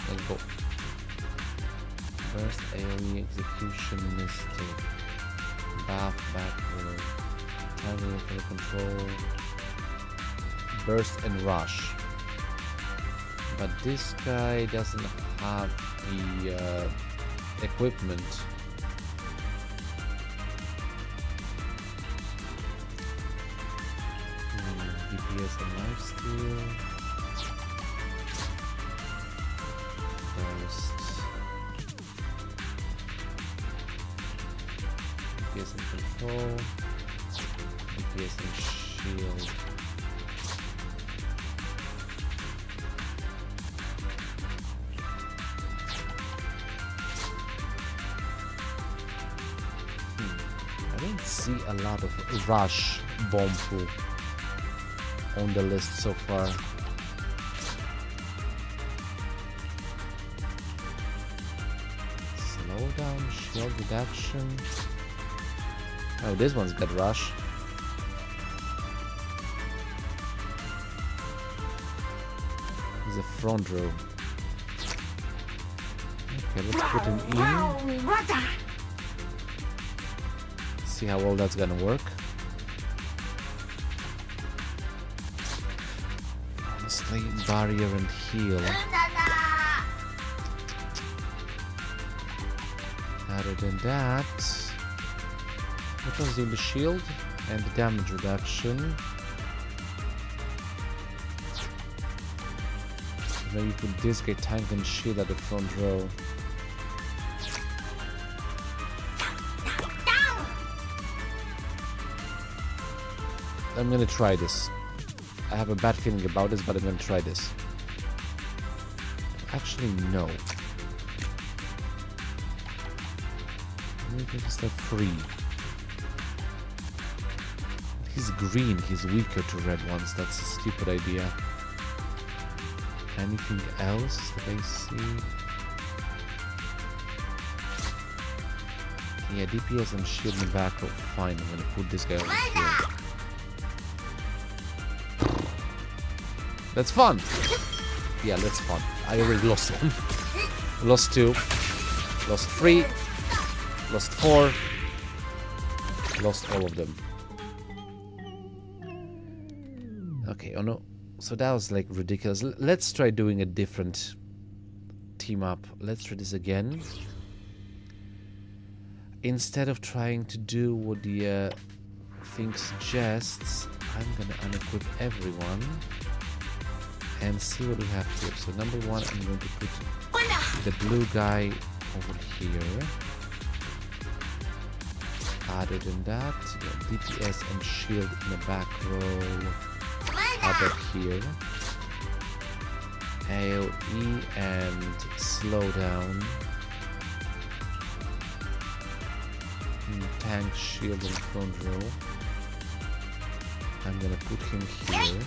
Let's go. Burst, AoE, execution, mystic. Buff, back row. Timing for control. Burst and rush. But this guy doesn't have the equipment. DPS and lifesteal. DPS and control, DPS and shield. I don't see a lot of rush bomb pool on the list so far. Slow down, shield reduction. Oh, this one's got rush. He's a front row. Okay, let's put him in. See how well that's gonna work. Honestly, barrier and heal. Other than that, which one's doing the shield and the damage reduction? Maybe put this guy tank and shield at the front row. I'm gonna try this. I have a bad feeling about this, but I'm gonna try this. Actually, no. Maybe just free. He's green, he's weaker to red ones. That's a stupid idea. Anything else that I see? Yeah, DPS and shield in the back row. Fine, I'm gonna put this guy over here. That's fun! Yeah, that's fun. I already lost one. Lost 2. Lost 3. Lost 4. Lost all of them. Okay, oh no. So that was like ridiculous. Let's try doing a different team up. Let's try this again. Instead of trying to do what the things suggests, I'm gonna unequip everyone and see what we have here. So number one, I'm going to put the blue guy over here. Other than that, DPS and shield in the back row. Other here. AoE and slowdown. Tank shield in front row. I'm gonna put him here.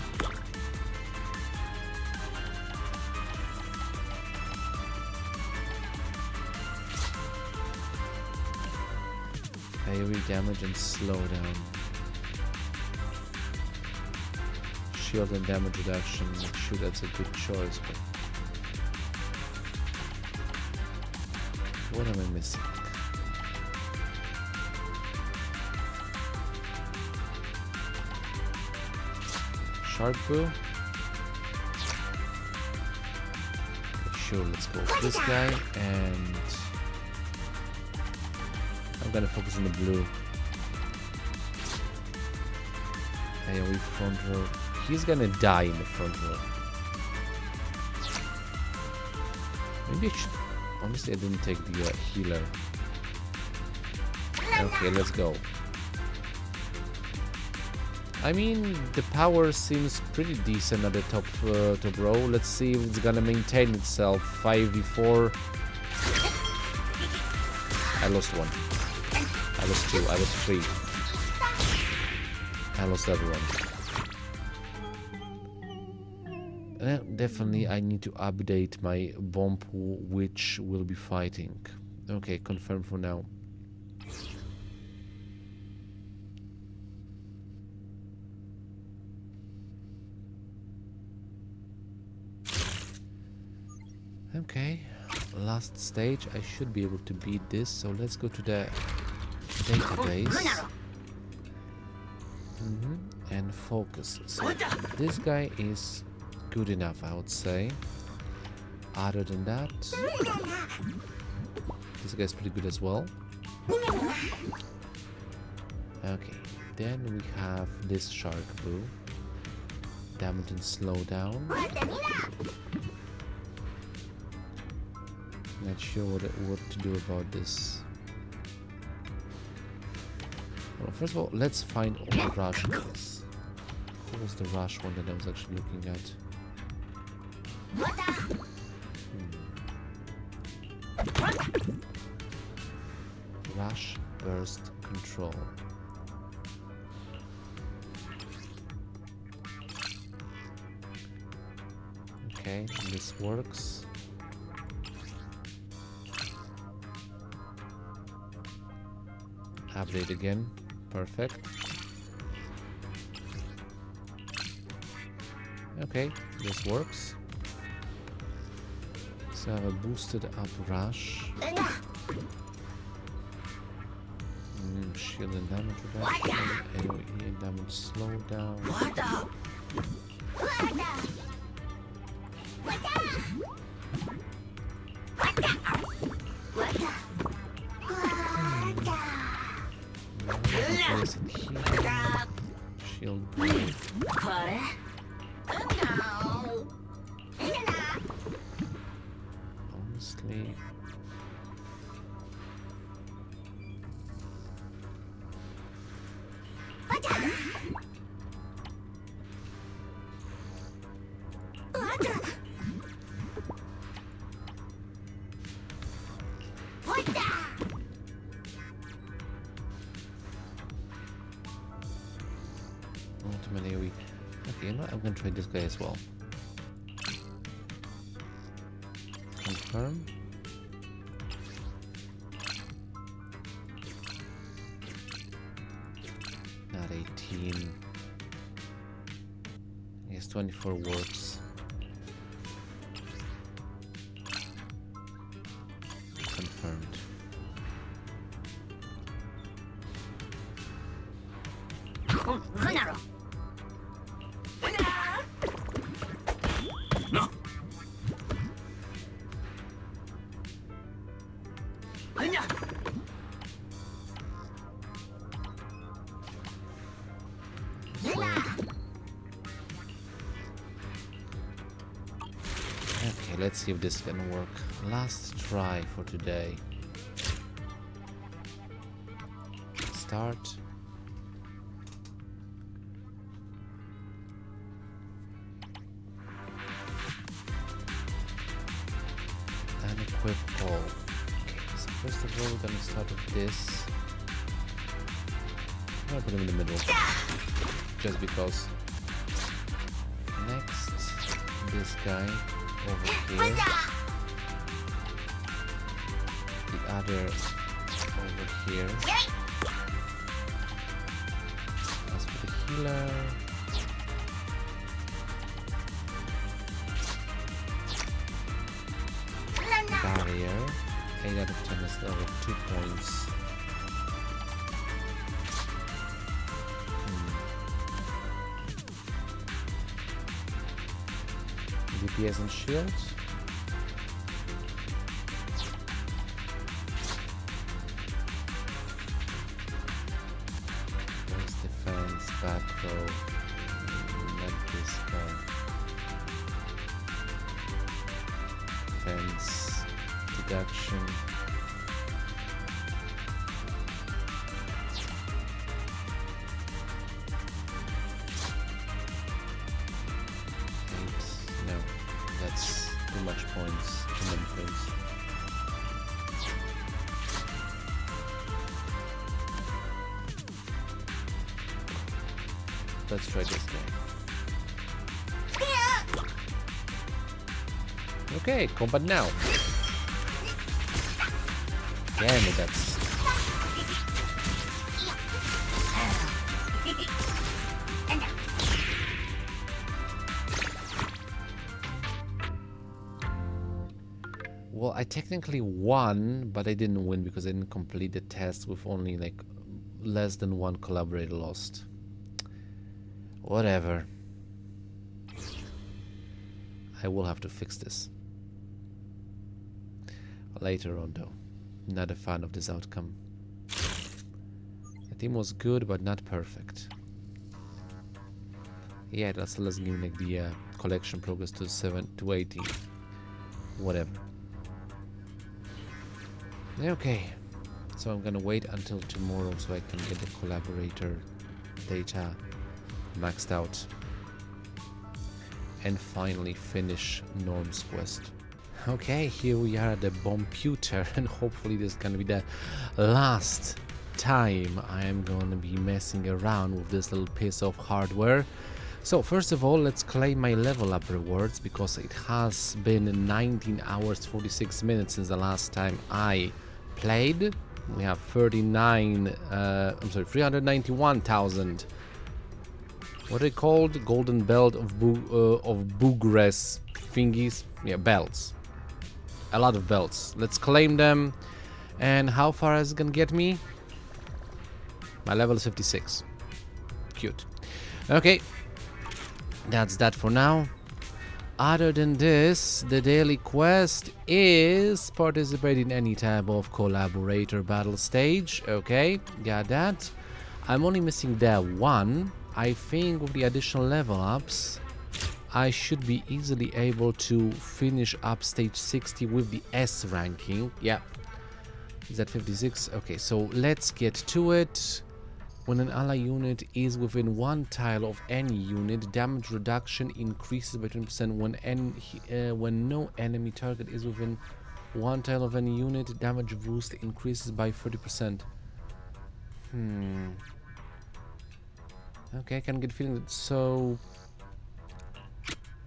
AoE damage and slowdown. Shield and damage reduction. I'm sure that's a good choice, but what am I missing? Shark Boo? Okay, sure, let's go with this guy, and I'm gonna focus on the blue. AoE front row. He's gonna die in the front row. Maybe I should... Honestly, I didn't take the healer. Okay, let's go. I mean, the power seems pretty decent at the top row. Let's see if it's gonna maintain itself. 5v4. I lost one. I lost two. I lost three. I lost everyone. Definitely, I need to update my bomb pool, which will be fighting. Okay, confirmed for now. Okay, last stage. I should be able to beat this, so let's go to the database. And focus. So this guy is good enough, I would say. Other than that, this guy's pretty good as well. Okay, then we have this Shark Boo. Damage and slowdown. Not sure what to do about this. Well, first of all, let's find all the rush ones. What was the rush one that I was actually looking at? Rush burst control. Okay, this works. Update again. Perfect. Okay, this works. So I have a boosted up rush. Shield and damage reduction. AoE and damage slowdown. Shield break. Honestly, ultimate AoE. Okay, you know what? I'm gonna try this guy as well. Confirm. Not 18. Yes, 24 works. Confirmed. So, okay, let's see if this can work. Last try for today. Start. And equip all. Okay, so first of all, we're gonna start with this. I'm gonna put him in the middle. Just because. Next, this guy over here. The other over here. As for the healer. Barrier. 8 out of 10 is level 2 points. DPS and shields. There's defense, back row, not this guy. Defense, deduction. Too much points, too many things. Let's try this game. Okay, combat now. Damn it, that's... Well, I technically won, but I didn't win because I didn't complete the test with only like less than one collaborator lost. Whatever. I will have to fix this. Later on though. Not a fan of this outcome. The team was good, but not perfect. Yeah, let's give like the collection progress to 80. Whatever. Okay, so I'm gonna wait until tomorrow so I can get the collaborator data maxed out and finally finish Norm's quest. Okay, here we are at the computer, and hopefully this is gonna be the last time I am gonna be messing around with this little piece of hardware. So first of all, let's claim my level up rewards because it has been 19 hours 46 minutes since the last time I played. We have 391,000. What are they called? Golden belt of Bugres thingies. Yeah, belts. A lot of belts. Let's claim them. And how far is it gonna get me? My level is 56. Cute. Okay. That's that for now. Other than this, the daily quest is participate in any type of collaborator battle stage. Okay, got that. I'm only missing that one. I think with the additional level ups, I should be easily able to finish up stage 60 with the S ranking. Yeah. Is that 56? Okay, so let's get to it. When an ally unit is within one tile of any unit, damage reduction increases by 20%. When no enemy target is within one tile of any unit, damage boost increases by 30%. Okay, I can get a feeling that. So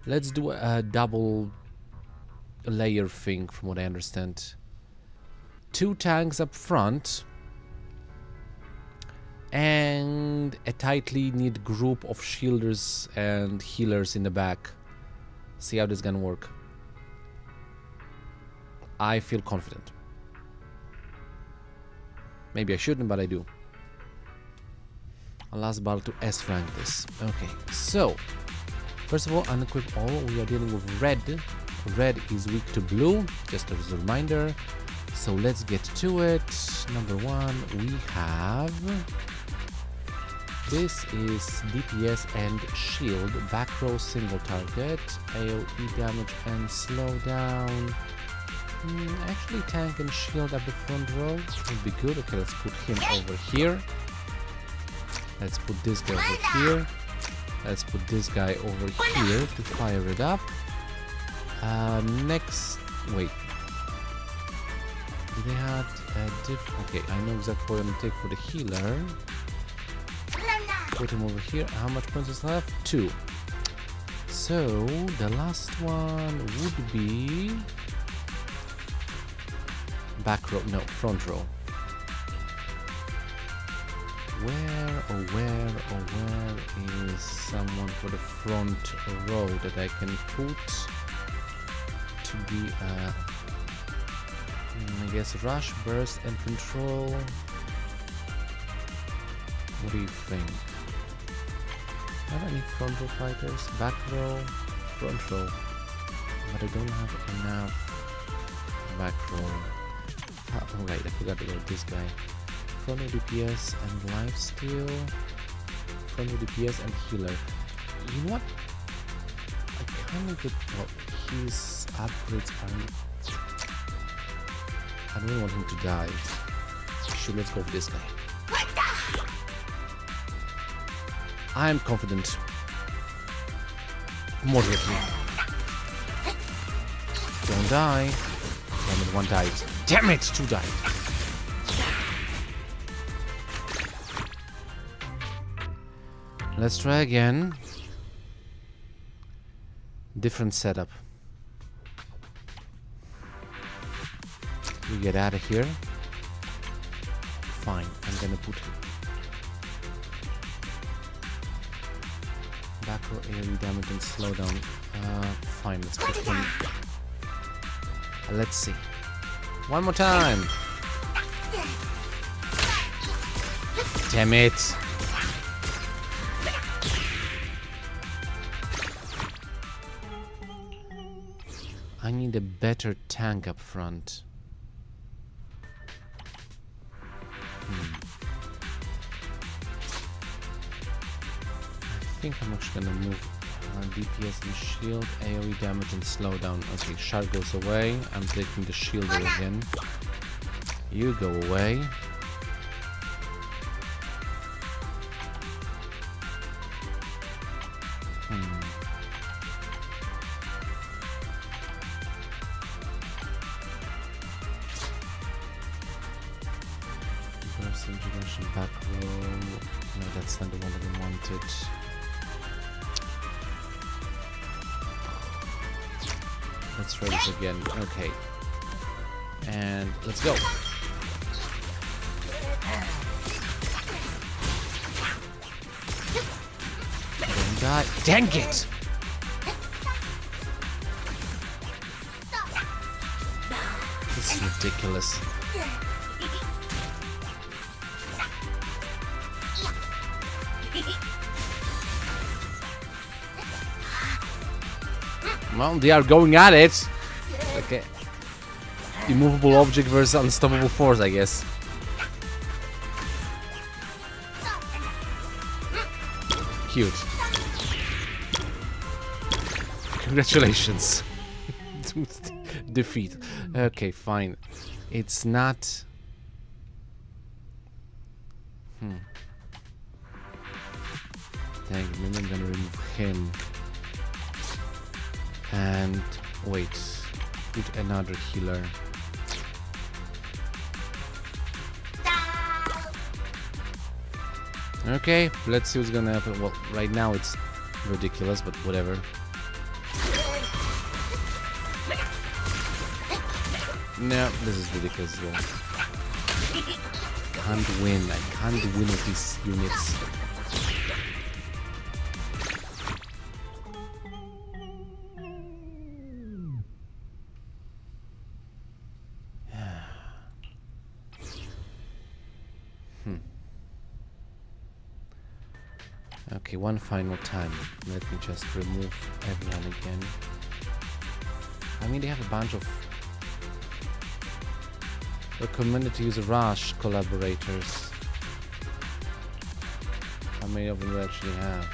let's do a double layer thing from what I understand. 2 tanks up front and a tightly knit group of shielders and healers in the back. See how this is gonna work. I feel confident. Maybe I shouldn't, but I do. A last battle to S rank this. Okay, so first of all, unequip all. We are dealing with red. Red is weak to blue, just as a reminder. So let's get to it. Number 1, we have this is DPS and shield, back row single target, AoE damage and slowdown. Actually tank and shield at the front row would be good. Okay, let's put him over here. Let's put this guy over here. Let's put this guy over here to fire it up. Next, wait. Do they have a different? Okay, I know exactly what I'm gonna take for the healer. Put him over here. How much points is left? 2. So the last one would be back row. No, front row. Where is someone for the front row that I can put to be I guess rush, burst and control. What do you think? Have any front row fighters? Back row, front row, but I don't have enough back row. Oh right, I forgot about this guy. Front row DPS and lifesteal. Front row DPS and healer. You know what? I kind of get his upgrades are. I don't want him to die. Sure, let's go with this guy. I am confident. Moderately. Don't die. Damn it, 1 died. Damn it, 2 died. Let's try again. Different setup. We get out of here. Fine, I'm gonna put back row AoE damage and slowdown. Fine, let's put him. Let's see. One more time. Damn it. I need a better tank up front. I think I'm actually gonna move DPS and shield, AoE damage and slowdown. Okay, Shark goes away. I'm taking the shielder again. You go away. Burst introduction back row. No, that's not the one that I wanted. Let's try this again. Okay. And let's go. Don't die. Dang it! This is ridiculous. Well, they are going at it. Okay. Immovable object versus unstoppable force, I guess. Cute. Congratulations. Defeat. Okay, fine. It's not... Dang, maybe I'm gonna remove him. And wait, put another healer. Okay, let's see what's gonna happen. Well, right now it's ridiculous, but whatever. No, this is ridiculous as well. Can't win. I can't win with these units. Okay, one final time. Let me just remove everyone again. I mean, they have a bunch of recommended to use Rush collaborators. How many of them do I actually have?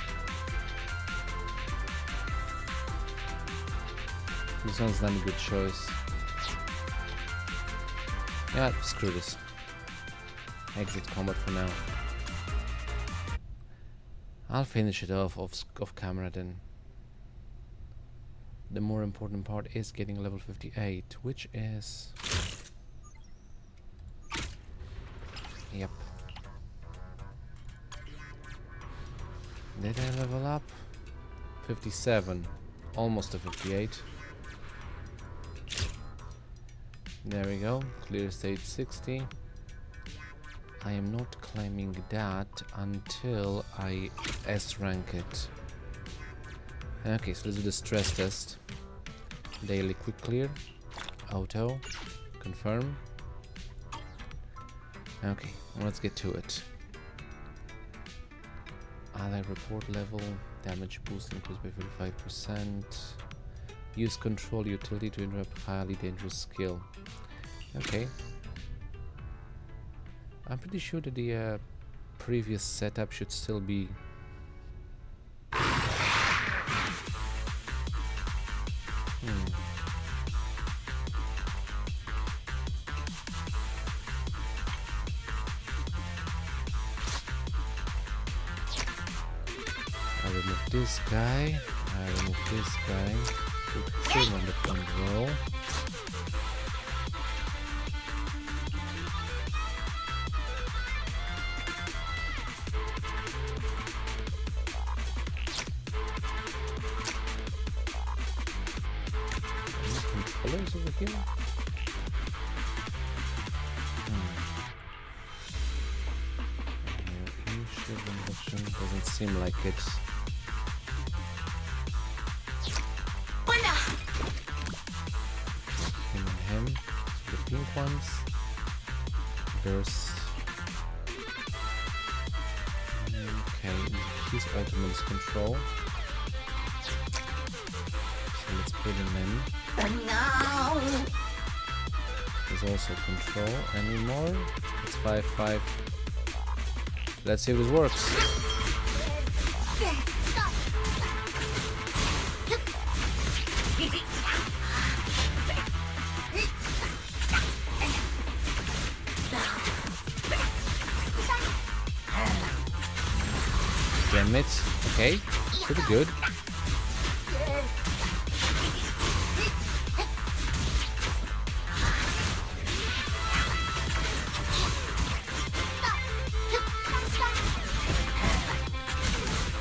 This one's not a good choice. Yeah, screw this. Exit combat for now. I'll finish it off camera then. The more important part is getting level 58, which is... Yep. Did I level up? 57. Almost to 58. There we go. Clear stage 60. I am not claiming that until I S-rank it. Okay, so let's do the stress test. Daily quick clear. Auto. Confirm. Okay, let's get to it. Ally report level. Damage boost increased by 35%. Use control utility to interrupt highly dangerous skill. Okay. I'm pretty sure that the previous setup should still be... I remove this guy. I remove this guy. Put him on the control. Controllers over here. Doesn't seem like it. Him, the pink ones. Burst. Okay, his ultimate is control. So let's put him in. No. There's also control. Any more? It's 5-5. Let's see if this works. Damn it. Okay, pretty good.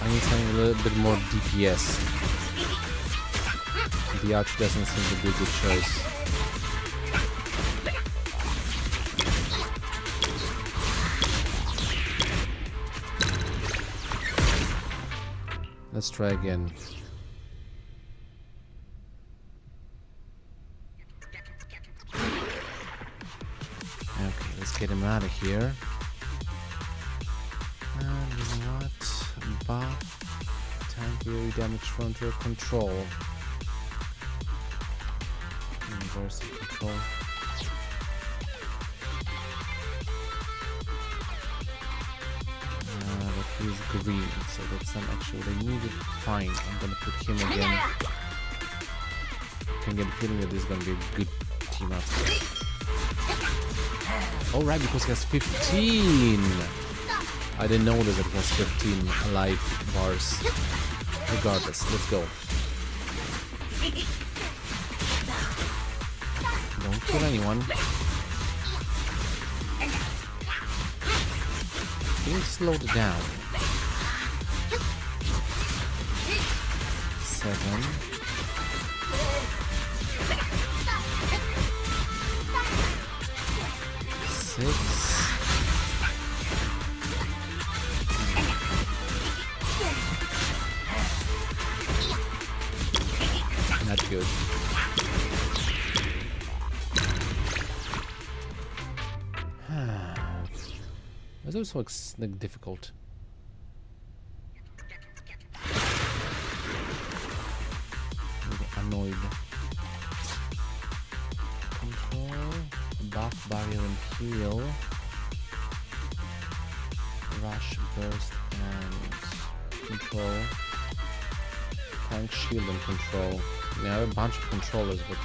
I need something a little bit more DPS. The arch doesn't seem to be a good choice. Let's try again. Okay, let's get him out of here. And you know what? Buff, tank area damage frontier control. Inverse control. But he's green, so that's not actually what I needed. Fine, I'm gonna put him again. I can get a feeling that this is gonna be a good team up. Oh right, because he has 15! I didn't notice that it was 15 life bars. Regardless, let's go. Don't kill anyone. Things slowed down. 7. 6. Not good. It's also like difficult. Annoyed. Control, buff, barrier, and heal. Rush, burst, and control. Tank shield and control. I have a bunch of controllers, but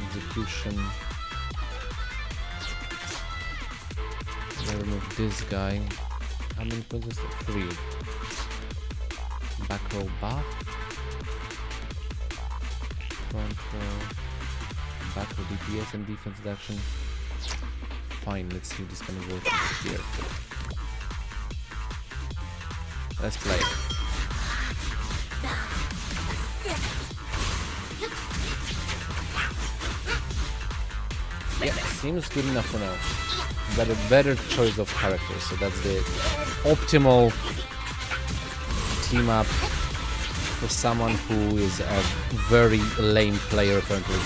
execution. I remove this guy. How many points is that? 3. Back row buff. Front row. Back row DPS and defense reduction. Fine, let's see if this is gonna work here. Let's play. Yeah, seems good enough for now. Better choice of characters, so that's the optimal team up for someone who is a very lame player apparently.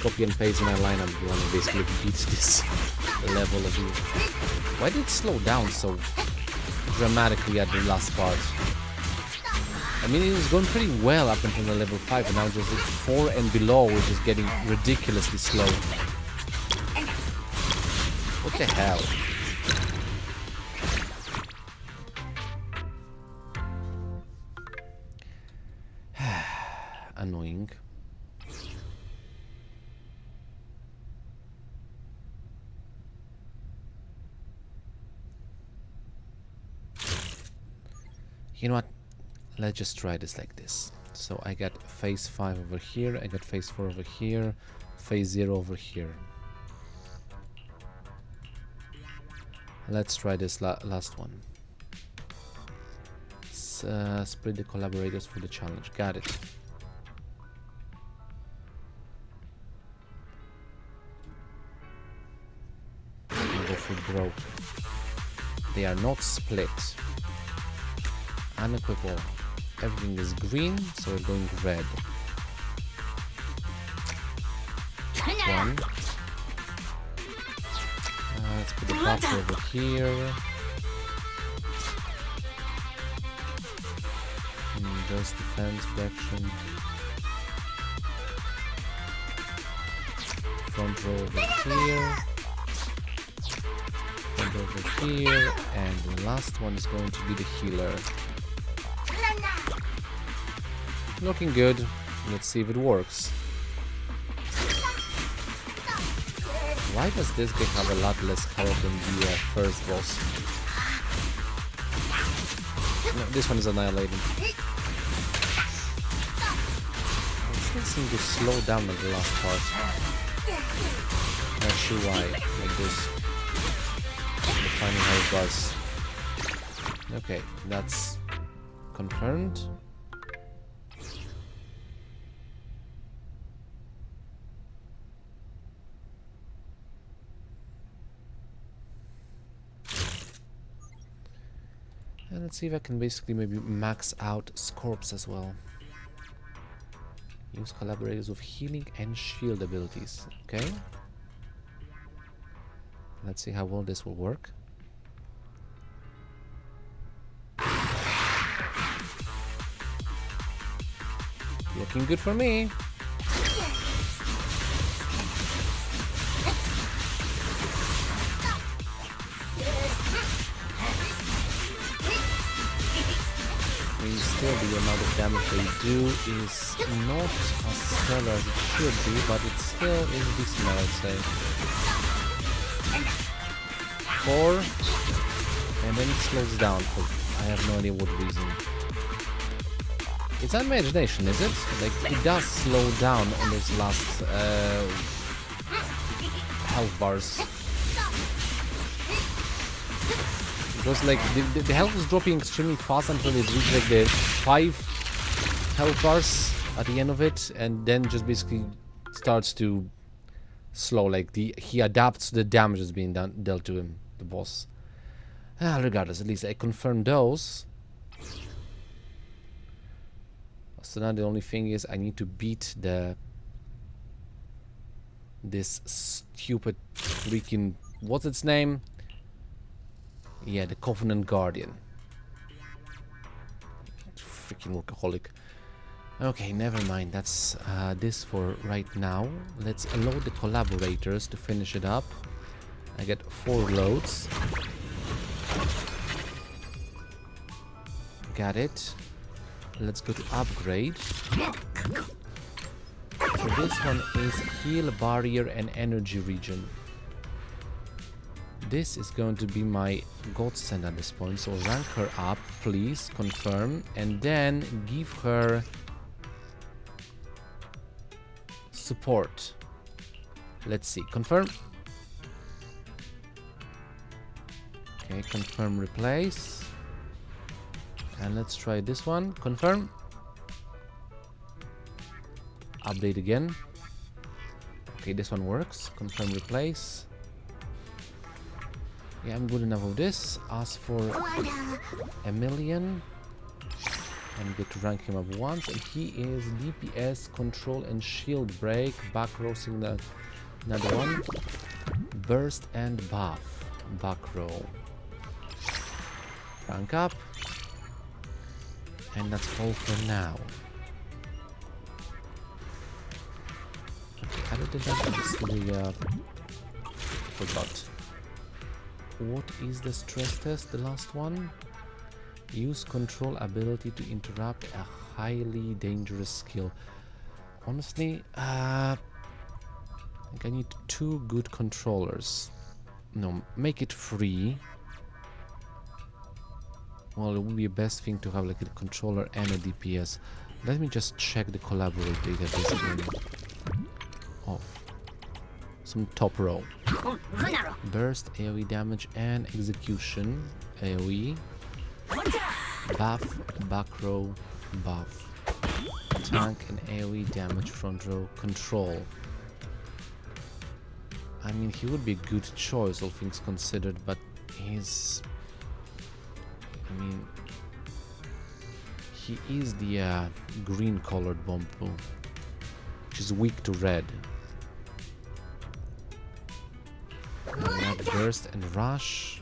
Copy and paste in our lineup, you want to basically beat this level of you. Why did it slow down so dramatically at the last part? I mean, it was going pretty well up until the level 5, and now just at 4 and below, which is getting ridiculously slow. What the hell? Annoying. You know what? Let's just try this like this. So I got phase 5 over here, I got phase 4 over here, phase 0 over here. Let's try this last one. Split the collaborators for the challenge. Got it. Go for broke. They are not split. Unequipable. Everything is green, so we're going red. 1. Let's put the buffer over here. There's defense reaction. Front row over here. Front row over here. And the last one is going to be the healer. Looking good. Let's see if it works. Why does this guy have a lot less health than the first boss? No, this one is annihilated. It still seems to slow down at the last part. Not sure why, like this. Defining how it was. Okay, that's confirmed. And let's see if I can basically maybe max out Scorps as well. Use collaborators with healing and shield abilities. Okay. Let's see how well this will work. Looking good for me. Still, the amount of damage they do is not as stellar as it should be, but it still is decent, I would say. 4, and then it slows down for I have no idea what reason. It's not imagination, is it? Like, it does slow down on those last health bars. Because like the health is dropping extremely fast until it reaches like the 5 health bars at the end of it, and then just basically starts to slow. Like he adapts to the damage that's being dealt to him, the boss. Regardless, at least I confirmed those. So now the only thing is I need to beat this stupid freaking, what's its name? Yeah, the Covenant Guardian. Freaking workaholic. Okay, never mind. That's this for right now. Let's allow the collaborators to finish it up. I get 4 loads. Got it. Let's go to upgrade. So this one is heal, barrier and energy region. This is going to be my godsend at this point. So rank her up, please, confirm, and then give her support. Let's see, confirm. Okay, confirm, replace. And let's try this one, confirm. Update again. Okay, this one works. Confirm, replace. Yeah, I'm good enough of this. Ask for a million. And get to rank him up once. And he is DPS, control and shield break. Back row signal. Another one. Burst and buff. Back row. Rank up. And that's all for now. Okay, other than that, obviously, forgot. What is the stress test? The last one? Use control ability to interrupt a highly dangerous skill. Honestly, I think I need 2 good controllers. No, make it free. Well, it would be the best thing to have like a controller and a DPS. Let me just check the collaborate database again. Off. Some top row. Burst, AoE damage and execution. AoE. Buff, back row, buff. Tank and AoE damage, front row, control. I mean, he would be a good choice, all things considered, but he's... I mean, he is the green colored Bombu, which is weak to red. Burst and rush,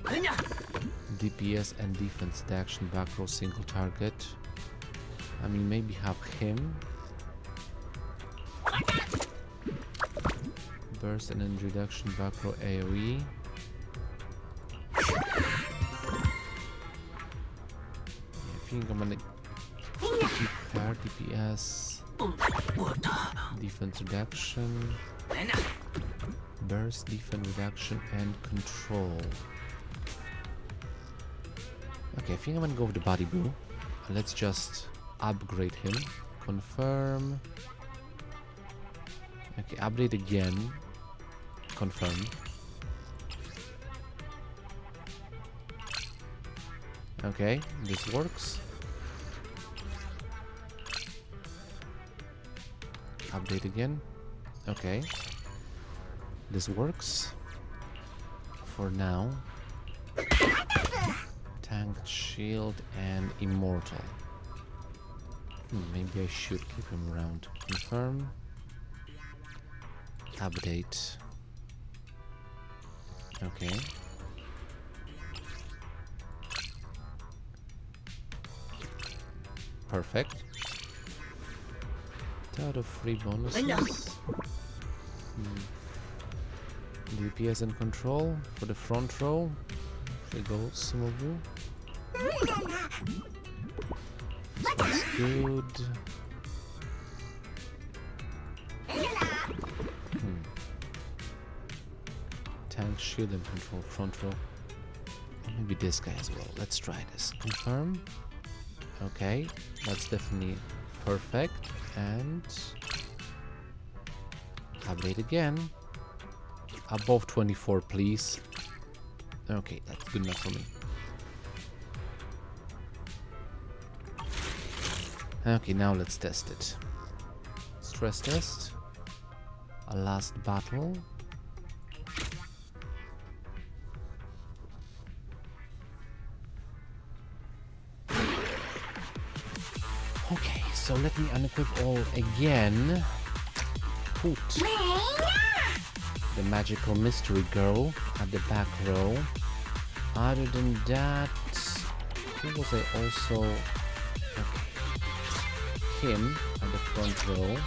DPS and defense, the action, back row, single target. I mean, maybe have him. Burst and energy reduction, back row, AoE. I think I'm gonna keep her DPS, defense reduction, burst, defense reduction, and control. Okay, I think I'm gonna go with the body boo. Let's just upgrade him. Confirm. Okay, update again. Confirm. Okay, this works. Update again. Okay. This works. For now. Tank, shield, and immortal. Maybe I should keep him around. Confirm. Update. Okay. Perfect. Out of 3 bonuses. DPS and control for the front row. Here goes some of you. That's good. Tank, shield and control front row. Maybe this guy as well. Let's try this. Confirm. Okay, that's definitely perfect. And update again. Above 24, please. Okay, that's good enough for me. Okay, now let's test it. Stress test. A last battle. Okay, so let me unequip all again. Put the magical mystery girl at the back row. Other than that, who was I also? Okay, him at the front row.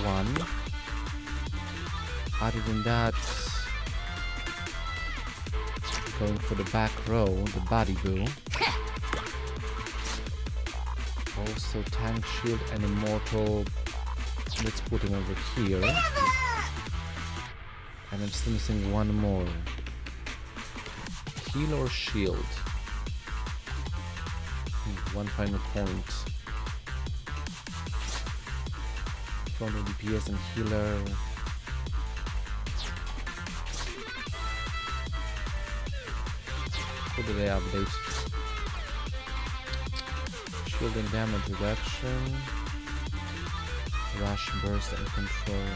1. Other than that, going for the back row, the body boo. Also tank shield and immortal. Let's put him over here. And I'm still missing one more. Heal or shield? One final point. From the DPS and healer. What did they update? Shield and damage reduction. Rush, burst and control.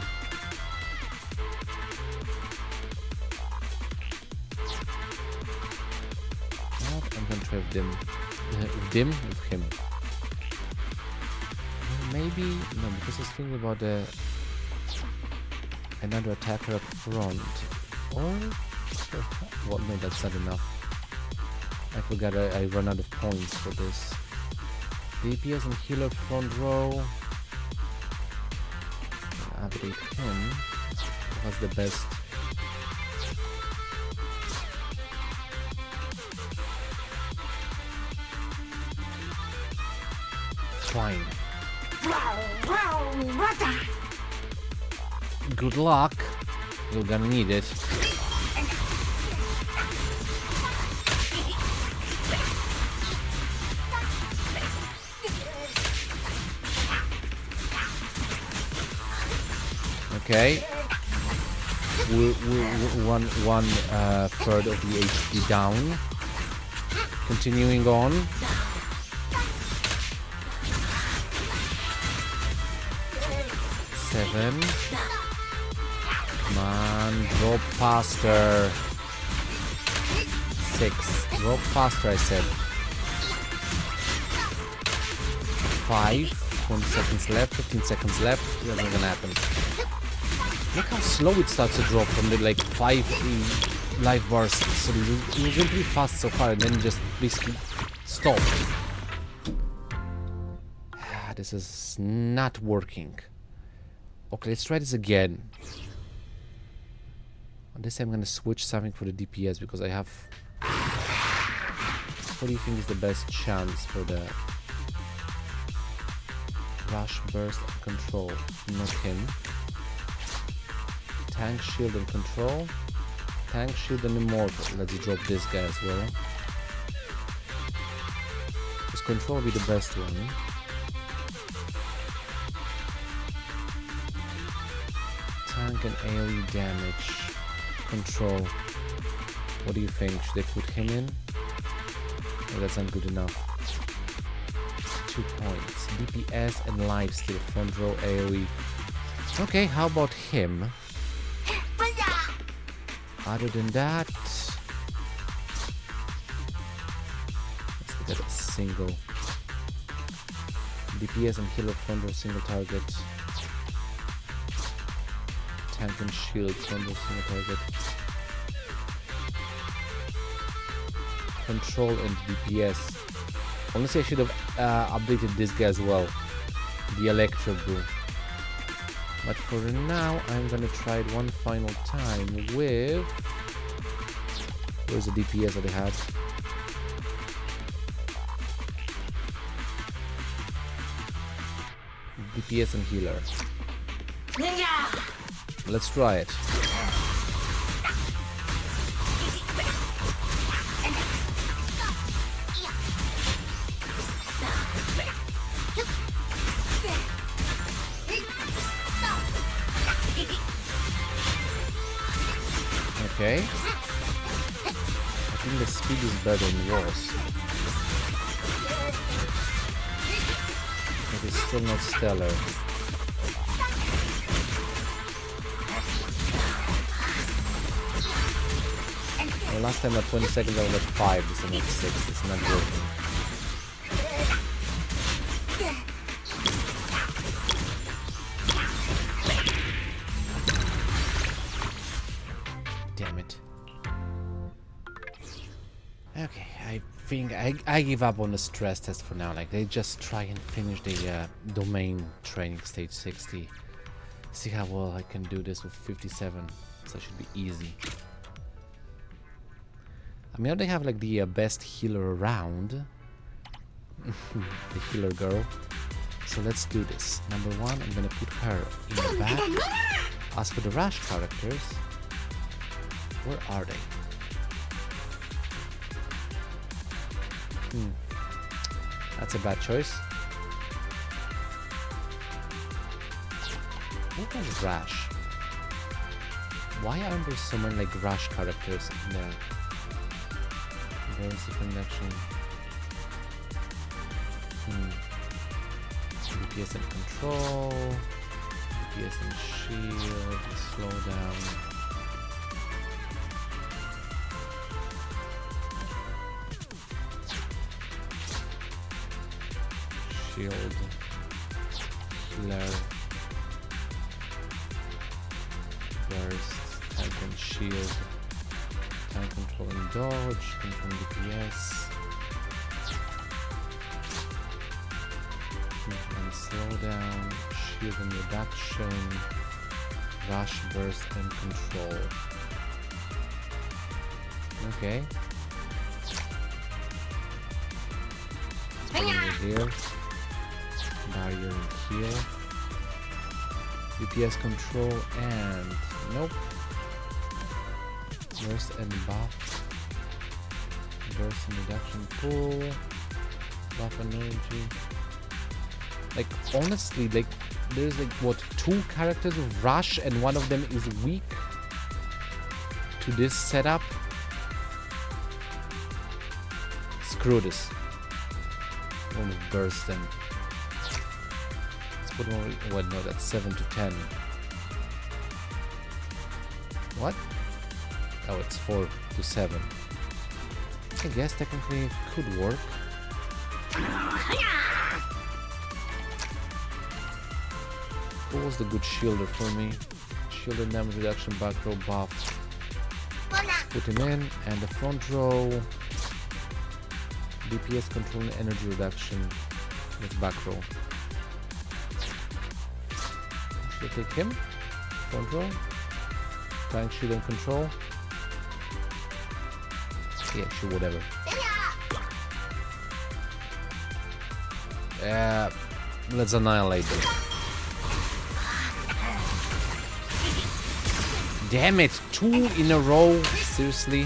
I'm gonna try with Dim. With him. Maybe no, because I was thinking about another attacker up front. Or well, no, that's not enough. I forgot I run out of points for this. DPS and healer front row. Update him. What's the best? Fine. Good luck. You're gonna need it. Okay. One third of the HP down. Continuing on. Seven. Come on, drop faster. 6. Drop faster, I said. 5. 20 seconds left. 15 seconds left. That's not gonna happen. Look how slow it starts to drop from the like 5 life bars. So it's really fast so far, and then just basically stop. This is not working. Okay, let's try this again. This time I'm gonna switch something for the DPS because I have. What do you think is the best chance for the rush, burst, and control? Not him. Tank, shield, and control. Tank, shield, and immortal. Let's drop this guy as well. This control will be the best one. Tank and AoE damage. Control. What do you think? Should I put him in? Oh, that's not good enough. 2 points. DPS and lifesteal. Front row AoE. Okay, how about him? Other than that, let's look at a single. DPS and healer front row single target. Tank and shield front row single target. Control and DPS. Honestly, I should have updated this guy as well. The Electro Brew. But for now, I'm gonna try it one final time with... Where's the DPS that I had? DPS and healer. Let's try it. Okay. I think the speed is better than yours. But it's still not stellar. Well, last time at 20 seconds I was at 5, this time at 6. It's not working. Damn it. Okay, I think I give up on the stress test for now. Like, they just try and finish the domain training stage 60. See how well I can do this with 57. So it should be easy. I mean, they have like the best healer around. The healer girl. So let's do this. Number one, I'm gonna put her in the back. As for the Rush characters, where are they? That's a bad choice. What was Rush? Why aren't there so many like Rush characters in there? Emergency connection. DPS and control. DPS and shield. Slow down. Shield. Healer. Burst. Tank and shield. Tank control and dodge. Control DPS. And slow down, shield and reduction, rush, burst, and control. Okay. Over here. Barrier and heal. DPS control and nope. Burst and buff. Burst and reduction pull. Buff and energy. Like, honestly, like, there's like, what, 2 characters with Rush and one of them is weak to this setup? Screw this. One with Burst then. Let's put more, what, no, that's 7 to 10. What? Oh, it's 4 to 7. I guess technically it could work. What was the good shielder for me? Shield and damage reduction, back row buff. Put him in, and the front row. DPS control and energy reduction. With back row. Should I take him? Front row. Tank, shield and control. Yeah, sure, whatever. Let's annihilate them. Damn it, 2 in a row, seriously?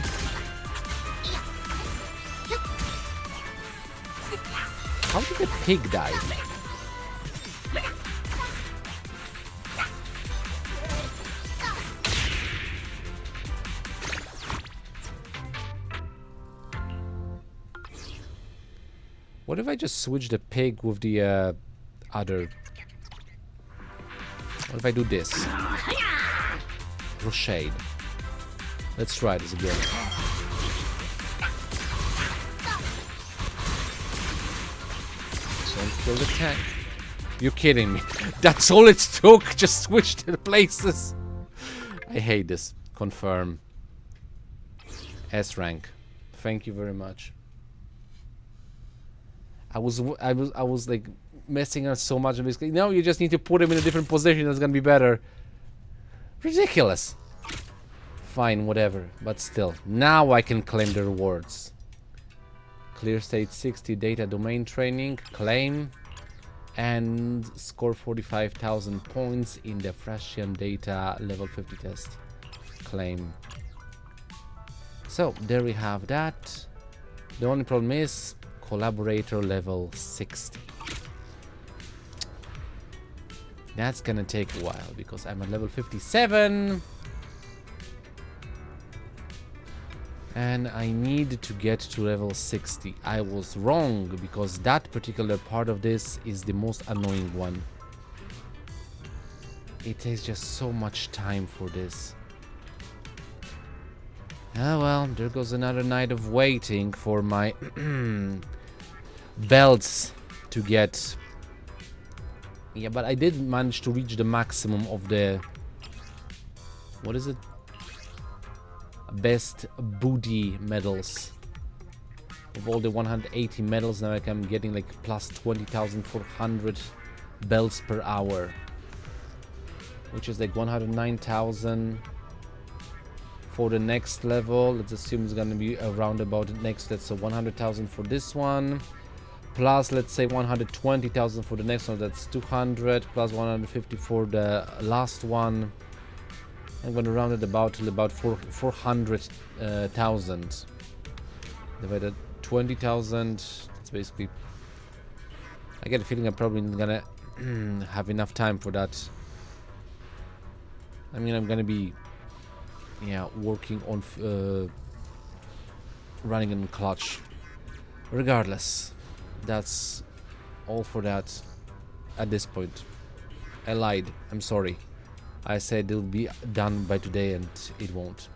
How did the pig die? What if I just switch the pig with the other? What if I do this? Crochet. Let's try this again. Don't kill the tank. You're kidding me. That's all it took. Just switch the places. I hate this. Confirm. S rank. Thank you very much. I was like messing up so much and basically, no, you just need to put him in a different position. That's gonna be better. Ridiculous. Fine, whatever. But still, now I can claim the rewards. Clear state 60 data domain training, claim, and score 45,000 points in the Frasian data level 50 test. Claim. So there we have that. The only problem is collaborator level 60. That's gonna take a while because I'm at level 57 and I need to get to level 60. I was wrong because that particular part of this is the most annoying one. It takes just so much time for this. Ah well, there goes another night of waiting for my belts to get. Yeah, but I did manage to reach the maximum of the... What is it? Best booty medals. Of all the 180 medals, now I'm getting like plus 20,400 belts per hour. which is like 109,000 for the next level. Let's assume it's gonna be around about the next. That's so 100,000 for this one, plus let's say 120,000 for the next one. That's 200 plus 150 for the last one. I'm gonna round it about to about 400,000 divided 20,000. It's basically. I get a feeling I'm probably not gonna have enough time for that. I mean, I'm gonna be, yeah, working on running in clutch. Regardless, that's all for that at this point. I lied. I'm sorry. I said it'll be done by today, and it won't.